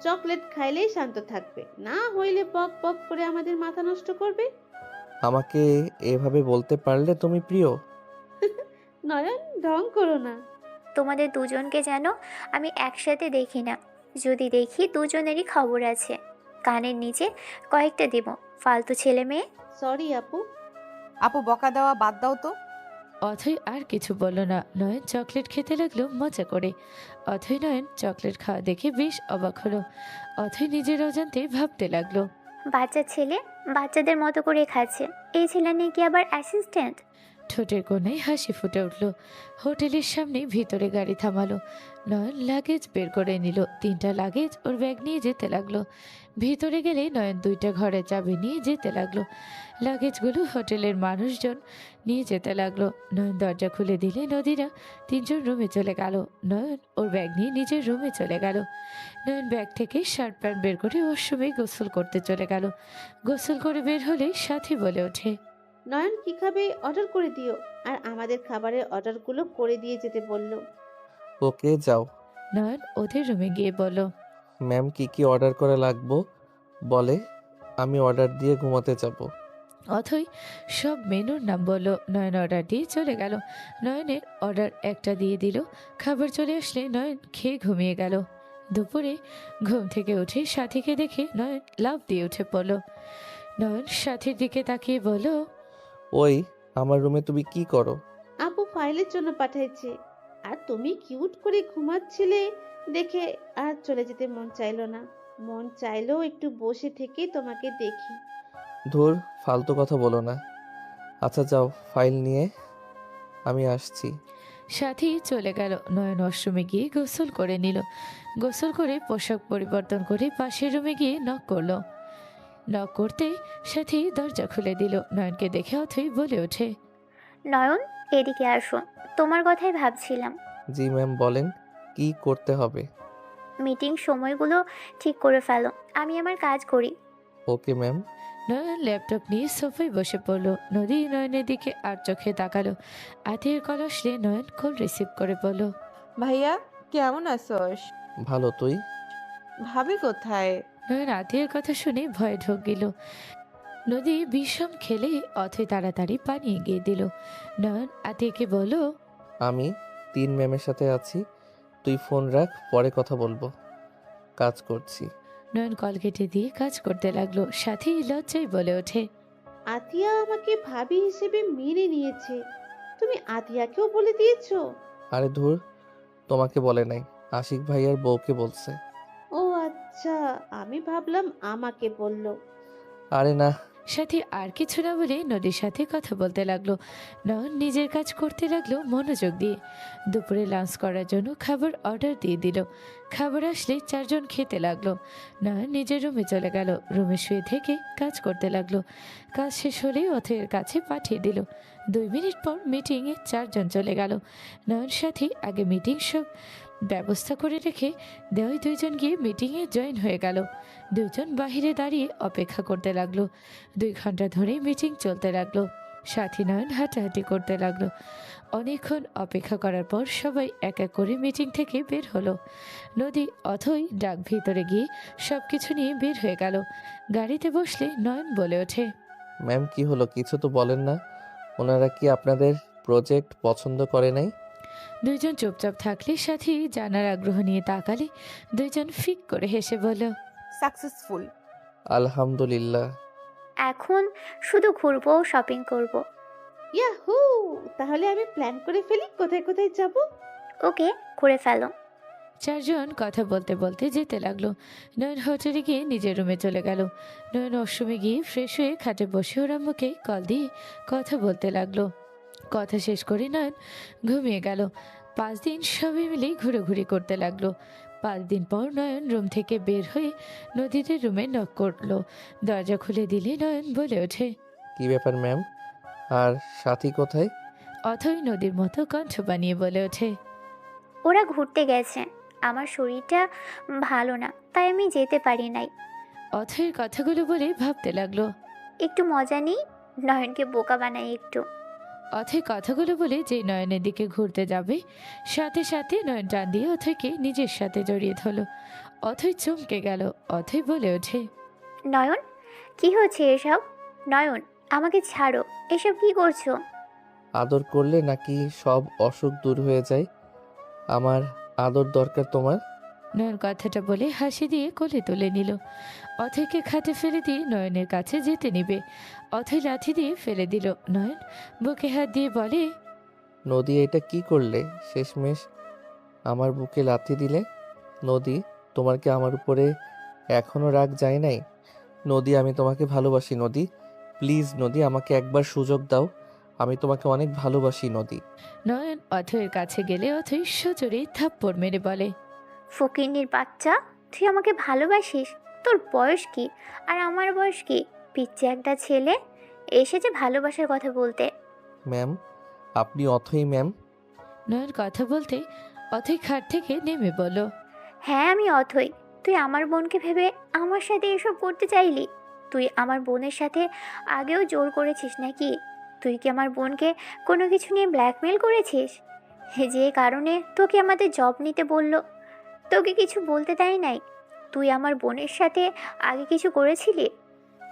চকলেট খাইলেই শান্ত থাকবে, না হইলে পক পক করে আমাদের মাথা নষ্ট করবে। আমাকে এভাবে বলতে পারলে তুমি প্রিয়। নয়ন, ঢং করো না। তোমাদের দুজনকে যেন আমি একসাথে দেখি না। যদি দেখি দুজনেরই খবর আছে। কানের নিচে কয়েকটা দিব, ফালতু ছেলে মেয়ে। সরি আপু। আপু বকা দেওয়া বাদ দাও তো। অথৈ আর কিছু বলল না। নয়ন চকলেট খেতে লাগলো মজা করে। অথৈ নয়ন চকলেট খাওয়া দেখে বেশ অবাক হলো। অথৈ নিজের অজান্তে ভাবতে লাগলো, বাচ্চা ছেলে বাচ্চাদের মতো করে খাচ্ছে। এই ছেলে নাকি আবার অ্যাসিস্ট্যান্ট। ঠোঁটের কোণায় হাসি ফুটে উঠল। হোটেলের সামনে ভিতরে গাড়ি থামালো। নয়ন লাগেজ বের করে নিল। 3টা লাগেজ ওর ব্যাগ নিয়ে যেতে লাগলো। ভিতরে গেলে নয়ন 2টা ঘরের চাবি নিয়ে যেতে লাগলো। লাগেজগুলো হোটেলের মানুষজন নিয়ে যেতে লাগলো। নয়ন দরজা খুলে দিলে নদীরা 3জন রুমে চলে গেল। নয়ন ওর ব্যাগ নিয়ে নিজের রুমে চলে গেল। নয়ন ব্যাগ থেকে শার্ট প্যান্ট বের করে ওয়াশরুমে গোসল করতে চলে গেল। গোসল করে বের হলে সাথী বলে ওঠে, নয়ন কি খাবে অর্ডার করে দিও, আর আমাদের খাবারের অর্ডারগুলো করে দিয়ে যেতে বললো। ওকে যাও। নয়ন ওদের রুমে গিয়ে বলল, ম্যাম কি কি অর্ডার করা লাগবো বলে, আমি অর্ডার দিয়ে ঘুমাতে যাব। অথই সব মেনুর নাম বলল। নয়ন অর্ডার দিয়ে চলে গেল। নয়নের অর্ডার একটা দিয়ে দিল। খাবার চলে আসলে নয়ন খেয়ে ঘুমিয়ে গেল। দুপুরে ঘুম থেকে উঠে সাথীকে দেখে নয়ন লাফ দিয়ে উঠে পড়ল। নয়ন সাথীর দিকে তাকিয়ে বলল, ওই আমার রুমে তুমি কি করো? আপু ফাইলের জন্য পাঠাইছে, আর তুমি কিউট করে ঘুমাচ্ছিলে দেখে আর চলে যেতে মন চাইলো না। মন চাইলো একটু বসে থেকে তোমাকে দেখি। ধুর, ফালতু কথা বলো না। আচ্ছা যাও, ফাইল নিয়ে আমি আসছি। সাথী চলে গেল। নয়ন ওয়াশরুমে গিয়ে গোসল করে নিল। গোসল করে পোশাক পরিবর্তন করে পাশের রুমে গিয়ে নক করলো। নক করতে সাথী দরজা খুলে দিল। নয়নকে দেখে অথই বলে ওঠে, নয়ন, এদিকে আসো, তোমার কথাই ভাবছিলাম। জি ম্যাম, বলেন কি করতে হবে? মিটিং সময়গুলো ঠিক করে ফেলো, আমি আমার কাজ করি। Okay ma'am. নয়ন ল্যাপটপ নিয়ে সোফায় বসে পড়ল। নদী নয়নের দিকে আর চোখে তাকালো। আতির কল আসলে নয়ন কল রিসিভ করে বলল, ভাইয়া কেমন আছোস? ভালো, তুই? ভাবি কোথায়? নয়ন আতির কথা শুনে ভয়ে ঢোক গেল। নদী বিষম খেলে অথই তাড়াতাড়ি পানি এগিয়ে দিল। নয়ন আতিকে বলল, আমি 3 ম্যামের সাথে আছি, তুই ফোন রাখ, পরে কথা বলবো, কাজ করছি। নয়ন কল কেটে দিয়ে কাজ করতে লাগলো। সাথী লজ্জায় বলে ওঠে, আতিয়া আমাকে ভাবি হিসেবে মেনে নিয়েছে, তুমি আতিয়াকেও বলে দিয়েছো? আরে ধুর, তোমাকে বলে নাই, আশিক ভাইয়ার বউকে বলছে। ও আচ্ছা, আমি ভাবলাম আমাকে বললো। আরে না। সাথী আর কিছু না বলে নদীর সাথে কথা বলতে লাগলো। নয়ন নিজের কাজ করতে লাগলো মনোযোগ দিয়ে। দুপুরে লাঞ্চ করার জন্য খাবার অর্ডার দিয়ে দিল। খাবার আসলে 4জন খেতে লাগলো। নয়ন নিজের রুমে চলে গেল। রুমে শুয়ে থেকে কাজ করতে লাগলো। কাজ শেষ হলেই অথয়ের কাছে পাঠিয়ে দিল। 2 মিনিট পর মিটিংয়ে 4জন চলে গেল। নয়ন সাথী আগে মিটিং সব ব্যবস্থা করে রেখে দেওয়াই 2জন গিয়ে মিটিংয়ে জয়েন হয়ে গেল। 2জন বাহিরে দাঁড়িয়ে অপেক্ষা করতে লাগলো। 2 ঘন্টা ধরে মিটিং চলতে লাগলো। সাথী নয়ন হাঁটাহাঁটি করতে লাগলো। অনেকক্ষণ অপেক্ষা করার পর সবাই এক এক করে মিটিং থেকে বের হলো। নদী অথই ডাক ভিতরে গিয়ে সবকিছু নিয়ে বের হয়ে গেল। গাড়িতে বসলে নয়ন বলে ওঠে, ম্যাম কি হলো, কিছু তো বলেন না। ওনারা কি আপনাদের প্রজেক্ট পছন্দ করে নাই? 2জন চুপচাপ থাকলে সাথী জানার আগ্রহ নিয়ে তাকালে 2জন ফিক করে হেসে বলল, সাকসেসফুল। আলহামদুলিল্লাহ। এখন শুধু ঘুরবো, শপিং করব। ইয়াহু, তাহলে আমি প্ল্যান করে ফেলি কোথায় কোথায় যাব। ওকে, করে ফেলো। 4জন কথা বলতে বলতে যেতে লাগলো। নয়ন হোটেলে গিয়ে নিজের রুমে চলে গেল। নয়ন ওয়াশরুমে গিয়ে ফ্রেশ হয়ে খাটে বসে ওর আম্মুকে কল দিয়ে কথা বলতে লাগলো। কথা শেষ করে নয়ন ঘুমিয়ে গেল। 5 দিন সবাই মিলে ঘুরোঘুরি করতে লাগলো। 5 দিন পর নয়ন রুম থেকে বের হয়ে নদীদের রুমে নক করলো। দরজা খুলে দিলে নয়ন বলে ওঠে, কি ব্যাপার ম্যাম, আর সাথী কোথায়? অথই নদীর মতো কণ্ঠ বানিয়ে বলে ওঠে, ওরা ঘুরতে গেছে, আমার শরীরটা ভালো না, তাই আমি যেতে পারি নাই। অথয়ের কথাগুলো বলে ভাবতে লাগলো। একটু মজা নিই, নয়নকে বোকা বানাই একটু। অথই কথাগুলো বলে যে নয়নের দিকে ঘুরতে যাবে, সাথে সাথে নয়ন টান দিয়ে অথয়কে নিজের সাথে জড়িয়ে ধরল। অথই চমকে গেল। অথই বলে ওঠে, নয়ন, কি হচ্ছে এসব? নয়ন, আমাকে ছাড়ো, এসব কি করছো? আদর করলে নাকি সব অসুখ দূর হয়ে যায়? আমার আদর দরকার তোমার। নয়ন কথাটা বলে হাসি দিয়ে কোলে তুলে নিল। অথয়কে খাটে ফেলে দিয়ে নয়নের কাছে যেতে নিবে। অথয় লাথি দিয়ে ফেলে দিল। নয়ন বুকে হাত দিয়ে বলে, নদী, এটা কি করলে? শেষমেশ আমার বুকে লাথি দিলে। নদী, তোমার কি আমার উপরে এখনো রাগ যায় নাই? নদী, আমি তোমাকে ভালোবাসি। নদী প্লিজ, নদী আমাকে একবার সুযোগ দাও, আমি তোমাকে অনেক ভালোবাসি নদী। নয়ন অথয়ের কাছে গেলে অথই সজোরে থাপ্পড় মেরে বলে, ফকিন্নির বাচ্চা, তুই আমাকে ভালোবাসিস? তোর বয়স কি আর আমার বয়স কি? পিচ্ছি একটা ছেলে এসেছে ভালোবাসার কথা বলতে। ম্যাম, আপনি অথই ম্যাম? নয়ন কথা বলতে অথই খাট থেকে নেমে বলল, হ্যাঁ আমি অথই। তুই আমার বোনকে ভেবে আমার সাথে এসব করতে চাইলি? তুই আমার বোনের সাথে আগেও জোর করেছিস নাকি? তুই কি আমার বোনকে কোনো কিছু নিয়ে ব্ল্যাকমেল করেছিস? যে কারণে তোকে আমাদের জব নিতে বললো, তোকে কিছু বলতে দেয় নাই? তুই আমার বোনের সাথে আগে কিছু করেছিলি?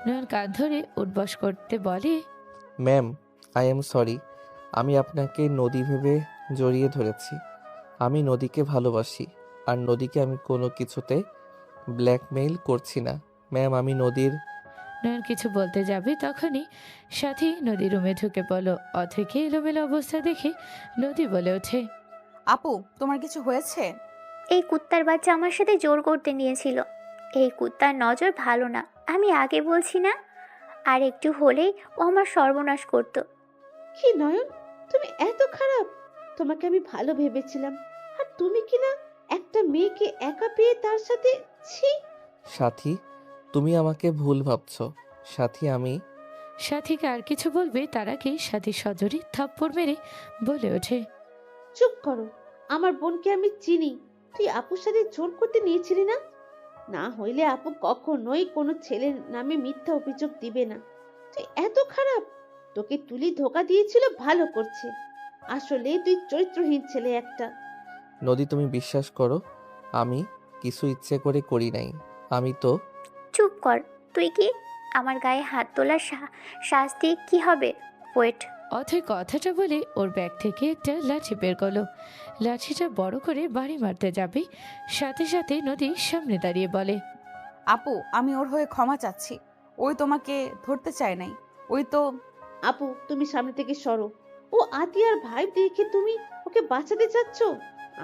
নয়ন কাঁধ ধরে উঠবস করতে বলে, ম্যাম, আই এম সরি। আমি আপনাকে নদী ভেবে জড়িয়ে ধরেছি। আমি নদীকে ভালোবাসি, আর নদীকে আমি কোনো কিছুতে ব্ল্যাকমেইল করছি না। ম্যাম, আমি নদীর। নয়ন কিছু বলতে যাবে তখনই সাথী নদী রুমে ঢুকে পড়ল। অথৈকে এলোমেলো অবস্থা দেখে নদী বলে ওঠে, আপু, তোমার কিছু হয়েছে? এই কুত্তার বাচ্চা আমার সাথে জোর করতে নিয়েছিল। এই কুত্তার নজর ভালো না, আমি আগে বলছি না? আর একটু হলেই ও আমার সর্বনাশ করতো। কি নয়ন, তুমি এত খারাপ? তোমাকে আমি ভালো ভেবেছিলাম, আর তুমি কি না একটা মেয়েকে একা পেয়ে তার সাথে। ছি। সাথী, তুমি আমাকে ভুল ভাবছো। সাথী, আমি। সাথীকে আর কিছু বলবে তার আগে সাথী সজোরে থাপ্পড় মেরে বলে ওঠে, চুপ করো। আমার বোনকে আমি চিনি। তুই আপুর সাথে জোর করতে নিয়েছিলি না? না হইলে আপু কখনোই কোনো ছেলের নামে মিথ্যা অভিযোগ দিবে না। তুই এত খারাপ? তোকে তুলি ধোকা দিয়েছিল, ভালো করছে। আসলে তুই চরিত্রহীন ছেলে একটা। নদী, তুমি বিশ্বাস করো, আমি কিছু ইচ্ছে করে করি নাই। আমি তো। চুপ কর। তুই কি আমার গায়ে হাত তোলার শাস্তি কি হবে? ওয়েট। অথৈ কথাটা বলে ওর ব্যাগ থেকে একটা লাঠি বের করলো। লাঠিটা বড় করে বাড়ি মারতে যাবে, সাথে সাথে নদী সামনে দাঁড়িয়ে বলে, আপু, আমি ওর হয়ে ক্ষমা চাচ্ছি। ওই তোমাকে ধরতে চায় নাই। ওই তো। আপু, তুমি সামনে থেকে সরো। ও আতিয়ার ভাই দেখে তুমি ওকে বাঁচাতে চাচ্ছ?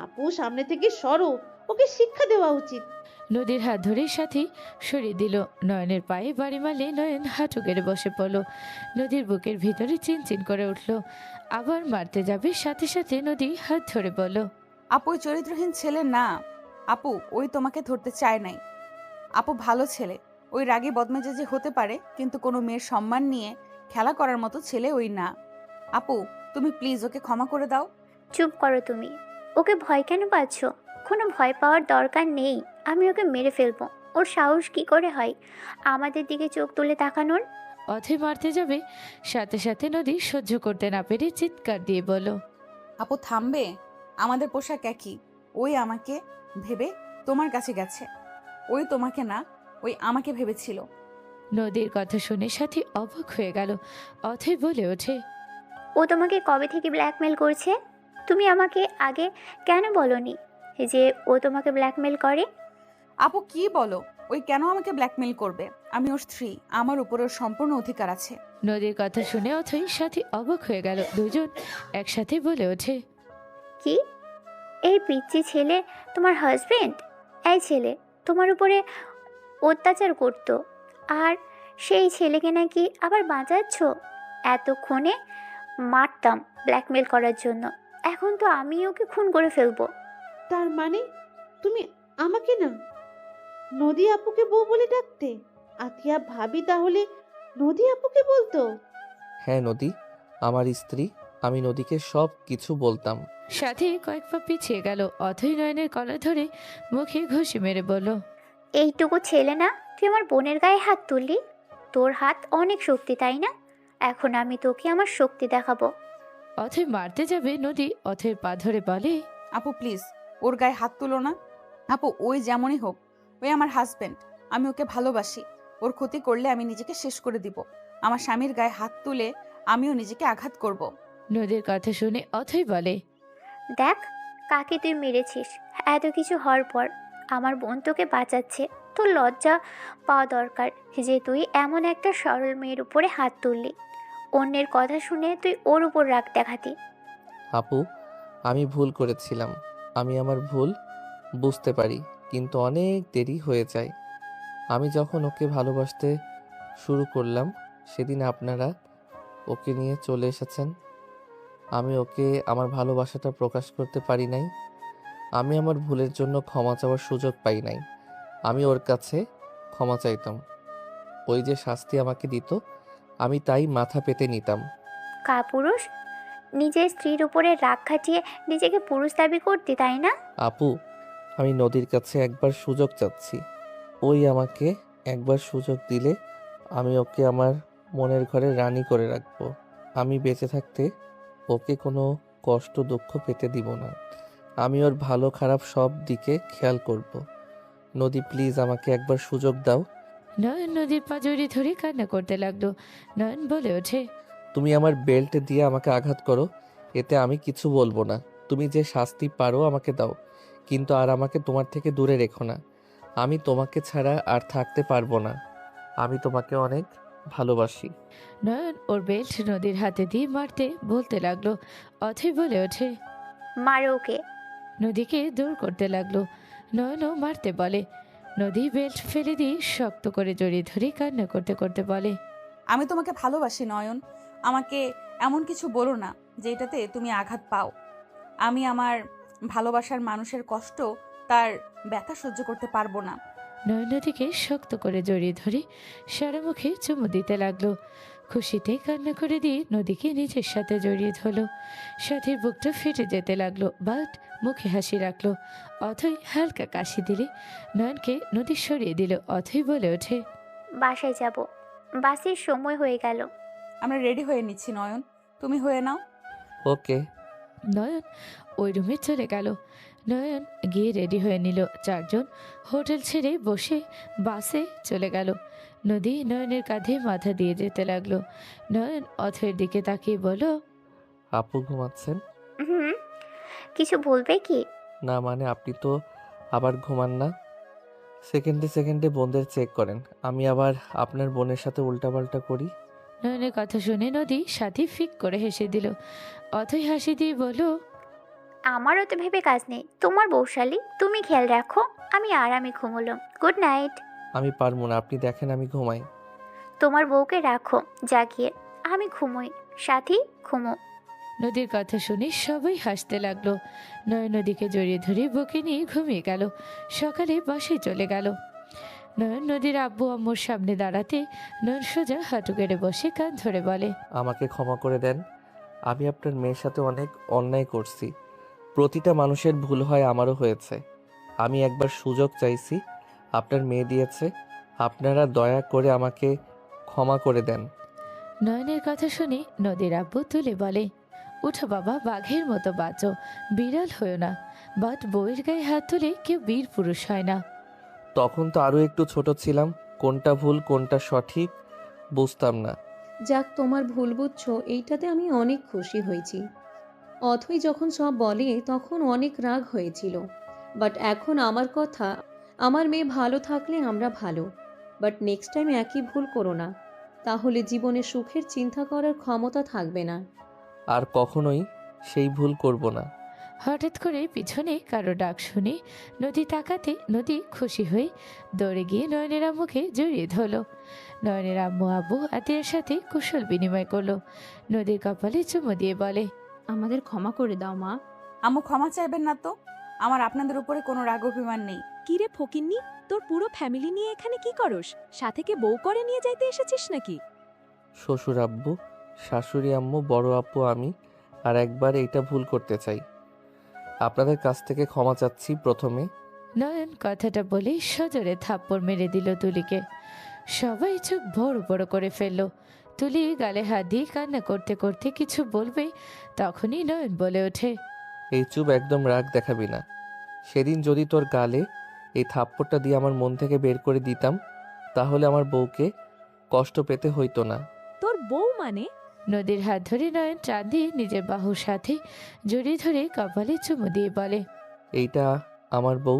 আপু, সামনে থেকে সরো। ওকে শিক্ষা দেওয়া উচিত। নদীর হাত ধরে সাথী সরিয়ে দিল। নয়নের পায়ে বাড়ি মারলে নয়ন হাঁটু গেড়ে বসে পড়ল। নদীর বুকের ভিতরে চিনচিন করে উঠল। আবার মারতে যাবে, সাথে সাথে নদী হাত ধরে বলল, আপু ওই চরিত্রহীন ছেলে না। আপু, ওই তোমাকে ধরতে চায় নাই। আপু ভালো ছেলে। ওই রাগী বদমেজাজি হতে পারে, কিন্তু কোনো মেয়ের সম্মান নিয়ে খেলা করার মতো ছেলে ওই না। আপু, তুমি প্লিজ ওকে ক্ষমা করে দাও। চুপ করো তুমি। ওকে ভয় কেন পাচ্ছ? কোনো ভয় পাওয়ার দরকার নেই। আমি ওকে মেরে ফেলবো। ওর সাহস কি করে হয় আমাদের দিকে চোখ তুলে তাকানোর? অথৈ মারতে যাবে, সাথে সাথে নদী সহ্য করতে না পেরে চিৎকার দিয়ে বলল, আপু থামবে? আমাদের পোশাক একই। ওই আমাকে ভেবে তোমার কাছে গেছে। ওই তোমাকে না, ওই আমাকে ভেবেছিল। নদীর কথা শুনে সাথী অবাক হয়ে গেল। অথৈ বলে ওঠে, ও তোমাকে কবে থেকে ব্ল্যাকমেল করছে? তুমি আমাকে আগে কেন বলনি যে ও তোমাকে ব্ল্যাকমেল করে? আপু কি বলো? ওই কেন আমাকে ব্ল্যাকমেল করবে? আমি ওর স্ত্রী, আমার উপর ওর সম্পূর্ণ অধিকার আছে। নদীর কথা শুনে অথৈ সাথী অবাক হয়ে গেল। দুজন একসাথে বলে ওঠে, কি? এই পিচ্চি ছেলে তোমার হাজবেন্ড? এই ছেলে তোমার উপরে অত্যাচার করতো, আর সেই ছেলেকে নাকি আবার বাঁচাচ্ছ? এতক্ষণে মারতাম ব্ল্যাকমেল করার জন্য, এখন তো আমি ওকে খুন করে ফেলবো। তার মানে তুমি আমাকে না, নদী আপুকে বউ বলে ডাকতে? আতিয়া ভাবি তাহলে নদী আপুকে বলতো? হ্যাঁ নদী, আমার স্ত্রী। আমি নদীকে সব কিছু বলতাম। সাথে কয়েক পা পিছিয়ে গেল। অথৈ নয়নের কলা ধরে মুখে ঘুষি মেরে বলল, এইটুকু ছেলে না, তুই আমার বোনের গায়ে হাত তুললি? তোর হাত অনেক শক্তি, তাই না? এখন আমি তোকে আমার শক্তি দেখাবো। অথৈ মারতে যাবে, নদী অথৈর পা ধরে বলে, আপু প্লিজ, ওর গায়ে হাত তুলো না। আপু ওই যেমনই হোক, ওই আমার হাজবেন্ড। আমি ওকে ভালোবাসি। ওর ক্ষতি করলে আমি নিজেকে শেষ করে দিব। আমার স্বামীর গায়ে হাত তুলে আমিও নিজেকে আঘাত করব। নদীর কথা শুনে অথৈ বলে, দেখ কাকে তুই মেরেছিস। এত কিছু হওয়ার পর আমার বোন তোকে বাঁচাচ্ছে। তোর লজ্জা পাওয়া দরকার যে তুই এমন একটা সরল মেয়ের উপরে হাত তুললি। অন্যের কথা শুনে তুই ওর উপর রাগ দেখাতি। আপু, আমি ভুল করেছিলাম। আমি আমার ভুল বুঝতে পারি, কিন্তু অনেক দেরি হয়ে যায়। আমি যখন ওকে ভালোবাসতে শুরু করলাম, সেদিন আপনারা ওকে নিয়ে চলে এসেছেন। আমি ওকে আমার ভালোবাসাটা প্রকাশ করতে পারি নাই। আমি আমার ভুলের জন্য ক্ষমা চাওয়ার সুযোগ পাই নাই। আমি ওর কাছে ক্ষমা চাইতাম। ওই যে শাস্তি আমাকে দিত, আমি তাই মাথা পেতে নিতাম। কাপুরুষ, নিজের স্ত্রীর উপরে রাগ খাটিয়ে নিজেকে পুরুষ দাবি করতি, তাই না? আপু, আমি নদীর কাছে একবার সুযোগ চাচ্ছি। ওই আমাকে একবার সুযোগ দিলে আমি ওকে আমার মনের ঘরে রানী করে রাখবো। আমি বেঁচে থাকতে ওকে কোনো কষ্ট দুঃখ পেতে দিব না। আমি ওর ভালো খারাপ সব দিকে খেয়াল করব। নদী, প্লিজ আমাকে একবার সুযোগ দাও। নয়ন নদীর পা জড়িয়ে ধরে কান্না করতে লাগলো। নয়ন বলে ওঠে, তুমি আমার বেল্ট দিয়ে আমাকে আঘাত করো, এতে আমি কিছু বলবো না। তুমি যে শাস্তি পারো আমাকে দাও, কিন্তু আর আমাকে তোমার থেকে দূরে রেখো না। আমি তোমাকে ছাড়া আর থাকতে পারবো না। আমি তোমাকে অনেক ভালোবাসি। নয়ন ওর বেল্ট নদীর হাতে দিয়ে মারতে বলতে লাগলো। অথই বলে ওঠে, মারো ওকে। নদীকে দূর করতে লাগলো। নয়নও মারতে বলে। নদী বেল্ট ফেলে দিয়ে শক্ত করে জড়িয়ে ধরে কান্না করতে করতে বলে, আমি তোমাকে ভালোবাসি নয়ন। আমাকে এমন কিছু বলো না যেটাতে তুমি আঘাত পাও। আমি আমার ভালোবাসার মানুষের কষ্ট, তার ব্যথা সহ্য করতে পারবো না। নয়ন নদীকে শক্ত করে জড়িয়ে ধরে সারা মুখে চুমু দিতে লাগলো। খুশিতে কান্না করে দিয়ে নদীকে নিজের সাথে জড়িয়ে ধরলো। সাথীর বুকটা ফেটে যেতে লাগলো, বাট মুখে হাসি রাখলো। অথই হালকা কাশি দিলে নয়নকে নদী সরিয়ে দিল। অথই বলে ওঠে, বাসায় যাব, বাসের সময় হয়ে গেল। আমরা রেডি হয়ে নিচ্ছি নয়ন, তুমি হয়ে নাও। ওকে। নয়ন ওই রুমে চলে গেল। নয়ন গিয়ে রেডি হয়ে নিল। চারজন হোটেল ছেড়ে বসে বাসে চলে গেল। নদী নয়নের কাঁধে মাথা দিয়ে যেতে লাগলো। নয়ন অথয়ের দিকে তাকিয়ে বলল, আপু ঘুমাচ্ছেন? হুম, কিছু বলবে কি? না মানে আপনি তো আবার ঘুমান না? সেকেন্ডে সেকেন্ডে বোনদের চেক করেন, আমি আবার আপনার বোনের সাথে উল্টাপাল্টা করি? নয়নের কথা শুনে নদী সাথী ফিক করে হেসে দিল। অথই হাসি দিয়ে বলল, আমারও তো ভেবে কাজ নেই, তোমার বৌশালী, তুমি খেয়াল রাখো। আমি আরামে ঘুমোলাম, গুড নাইট। আমি পারবো না, আপনি দেখেন আমি ঘুমাই। তোমার বউকে রাখো জাগিয়ে, আমি ঘুমোই। সাথী, ঘুমো। নদীর কথা শুনে সবাই হাসতে লাগলো। নয়ন নদীকে জড়িয়ে ধরে বুকে নিয়ে ঘুমিয়ে গেল। সকালে বাসায় চলে গেল। নয়ন নদীর আব্বু আম্মুর সামনে দাঁড়াতে নয়ন সোজা হাঁটু গেড়ে বসে কান ধরে বলে, আমাকে ক্ষমা করে দেন। আমি আপনার মেয়ের সাথে অনেক অন্যায় করছি। প্রতিটা মানুষের ভুল হয়, আমারও হয়েছে। আমি একবার সুযোগ চাইছি, আপনার মেয়ে দিয়েছে। আপনারা দয়া করে আমাকে ক্ষমা করে দেন। নয়নের কথা শুনে নদীর আব্বু তুলে বলে, উঠো বাবা, বাঘের মতো বাঁচো, বিড়াল হয়েও না। বাট বউয়ের গায়ে হাত তুলে কেউ বীর পুরুষ হয় না। তখন তো আরও একটু ছোট ছিলাম, কোনটা ভুল কোনটা সঠিক বুঝতাম না। যাক, তোমার ভুল বুঝছো এইটাতে আমি অনেক খুশি হয়েছি। অথই যখন সব বলে তখন অনেক রাগ হয়েছিল, বাট এখন আমার কথা, আমার মেয়ে ভালো থাকলে আমরা ভালো। বাট নেক্সট টাইম একই ভুল করো না, তাহলে জীবনে সুখের চিন্তা করার ক্ষমতা থাকবে না। আর কখনোই সেই ভুল করব না। হঠাৎ করে পিছনে কারো ডাক শুনে নদী তাকাতে নদী খুশি হয়ে দৌড়ে গিয়ে নয়নের আম্মুকে জড়িয়ে ধরলো। নয়নের আম্মু আব্বু আতিয়ার সাথে কুশল বিনিময় করলো। নদীর কপালে চুমু দিয়ে বলে, আমাদের ক্ষমা করে দাও মা। আম্মু ক্ষমা চাইবেন না তো, আমার আপনাদের উপরে কোনো রাগ অভিমান নেই। কিরে ফকিন্নি, তোর পুরো ফ্যামিলি নিয়ে এখানে কি করস? সাথে কে বউ করে নিয়ে যাইতে এসেছিস নাকি? শ্বশুর আব্বু, শাশুড়ি আম্মু, বড় আপু, আমি আর একবার এইটা ভুল করতে চাই। আপনাদের কাছ থেকে ক্ষমা চাচ্ছি। প্রথমে নয়ন কথাটা বলে সজোরে থাপ্পড় মেরে দিল তুলিকে। সবাই চোখ বড় বড় করে ফেললো। তুলি গালে হাত দিয়ে কান্না করতে করতে কিছু বলবে, তখনই নয়ন বলে ওঠে, এই চুপ, একদম রাগ দেখাবি না। সেদিন যদি তোর গালে এই থাপ্পড়টা দিয়ে আমার মন থেকে বের করে দিতাম, তাহলে আমার বউকে কষ্ট পেতে হইতো না। তোর বউ মানে? নদীর হাত ধরে নয়ন টান দিয়ে নিজের বাহুর সাথে জড়িয়ে ধরে কপালে চুমু দিয়ে বলে, এইটা আমার বউ,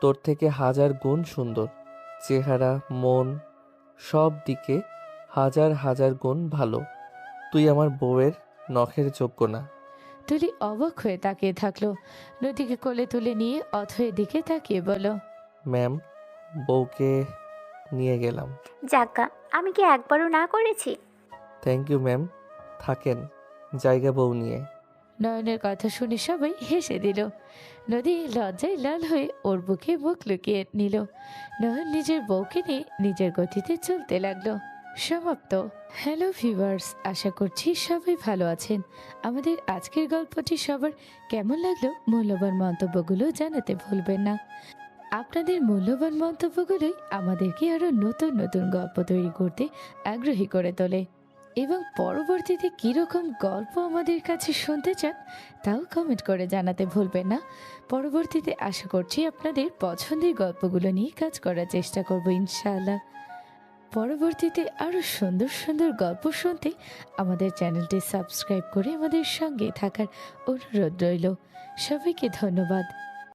তোর থেকে হাজার গুণ সুন্দর। চেহারা, মন, সব দিকে হাজার হাজার গুণ ভালো। তুই আমার বউয়ের নখের যোগ্য না। তুলি অবাক হয়ে তাকিয়ে থাকলো। নদীকে কোলে তুলে নিয়ে অথয়ের দিকে তাকিয়ে বলল, ম্যাম, বউকে নিয়ে গেলাম। যাজ্ঞা, আমি কি একবারও না করেছি? Thank you ma'am. থাকেন জায়গা বউ নিয়ে। নয়নের কথা শুনে সবাই হেসে দিল। নদী লজ্জায় লাল হয়ে ওর বুকে মুখ লুকিয়ে নিল। নয়ন নিজের বউকে নিয়ে নিজের গতিতে চলতে লাগলো। সমাপ্ত। হ্যালো ভিউয়ার্স, আশা করছি সবাই ভালো আছেন। আমাদের আজকের গল্পটি সবার কেমন লাগলো মূল্যবান মন্তব্যগুলো জানাতে ভুলবেন না। আপনাদের মূল্যবান মন্তব্যগুলোই আমাদেরকে আরো নতুন নতুন গল্প তৈরি করতে আগ্রহী করে তোলে। এবং পরবর্তীতে কীরকম গল্প আমাদের কাছে শুনতে চান তাও কমেন্ট করে জানাতে ভুলবেন না। পরবর্তীতে আশা করছি আপনাদের পছন্দের গল্পগুলো নিয়ে কাজ করার চেষ্টা করব ইনশাআল্লাহ। পরবর্তীতে আরও সুন্দর সুন্দর গল্প শুনতে আমাদের চ্যানেলটি সাবস্ক্রাইব করে আমাদের সঙ্গে থাকার অনুরোধ রইল। সবাইকে ধন্যবাদ।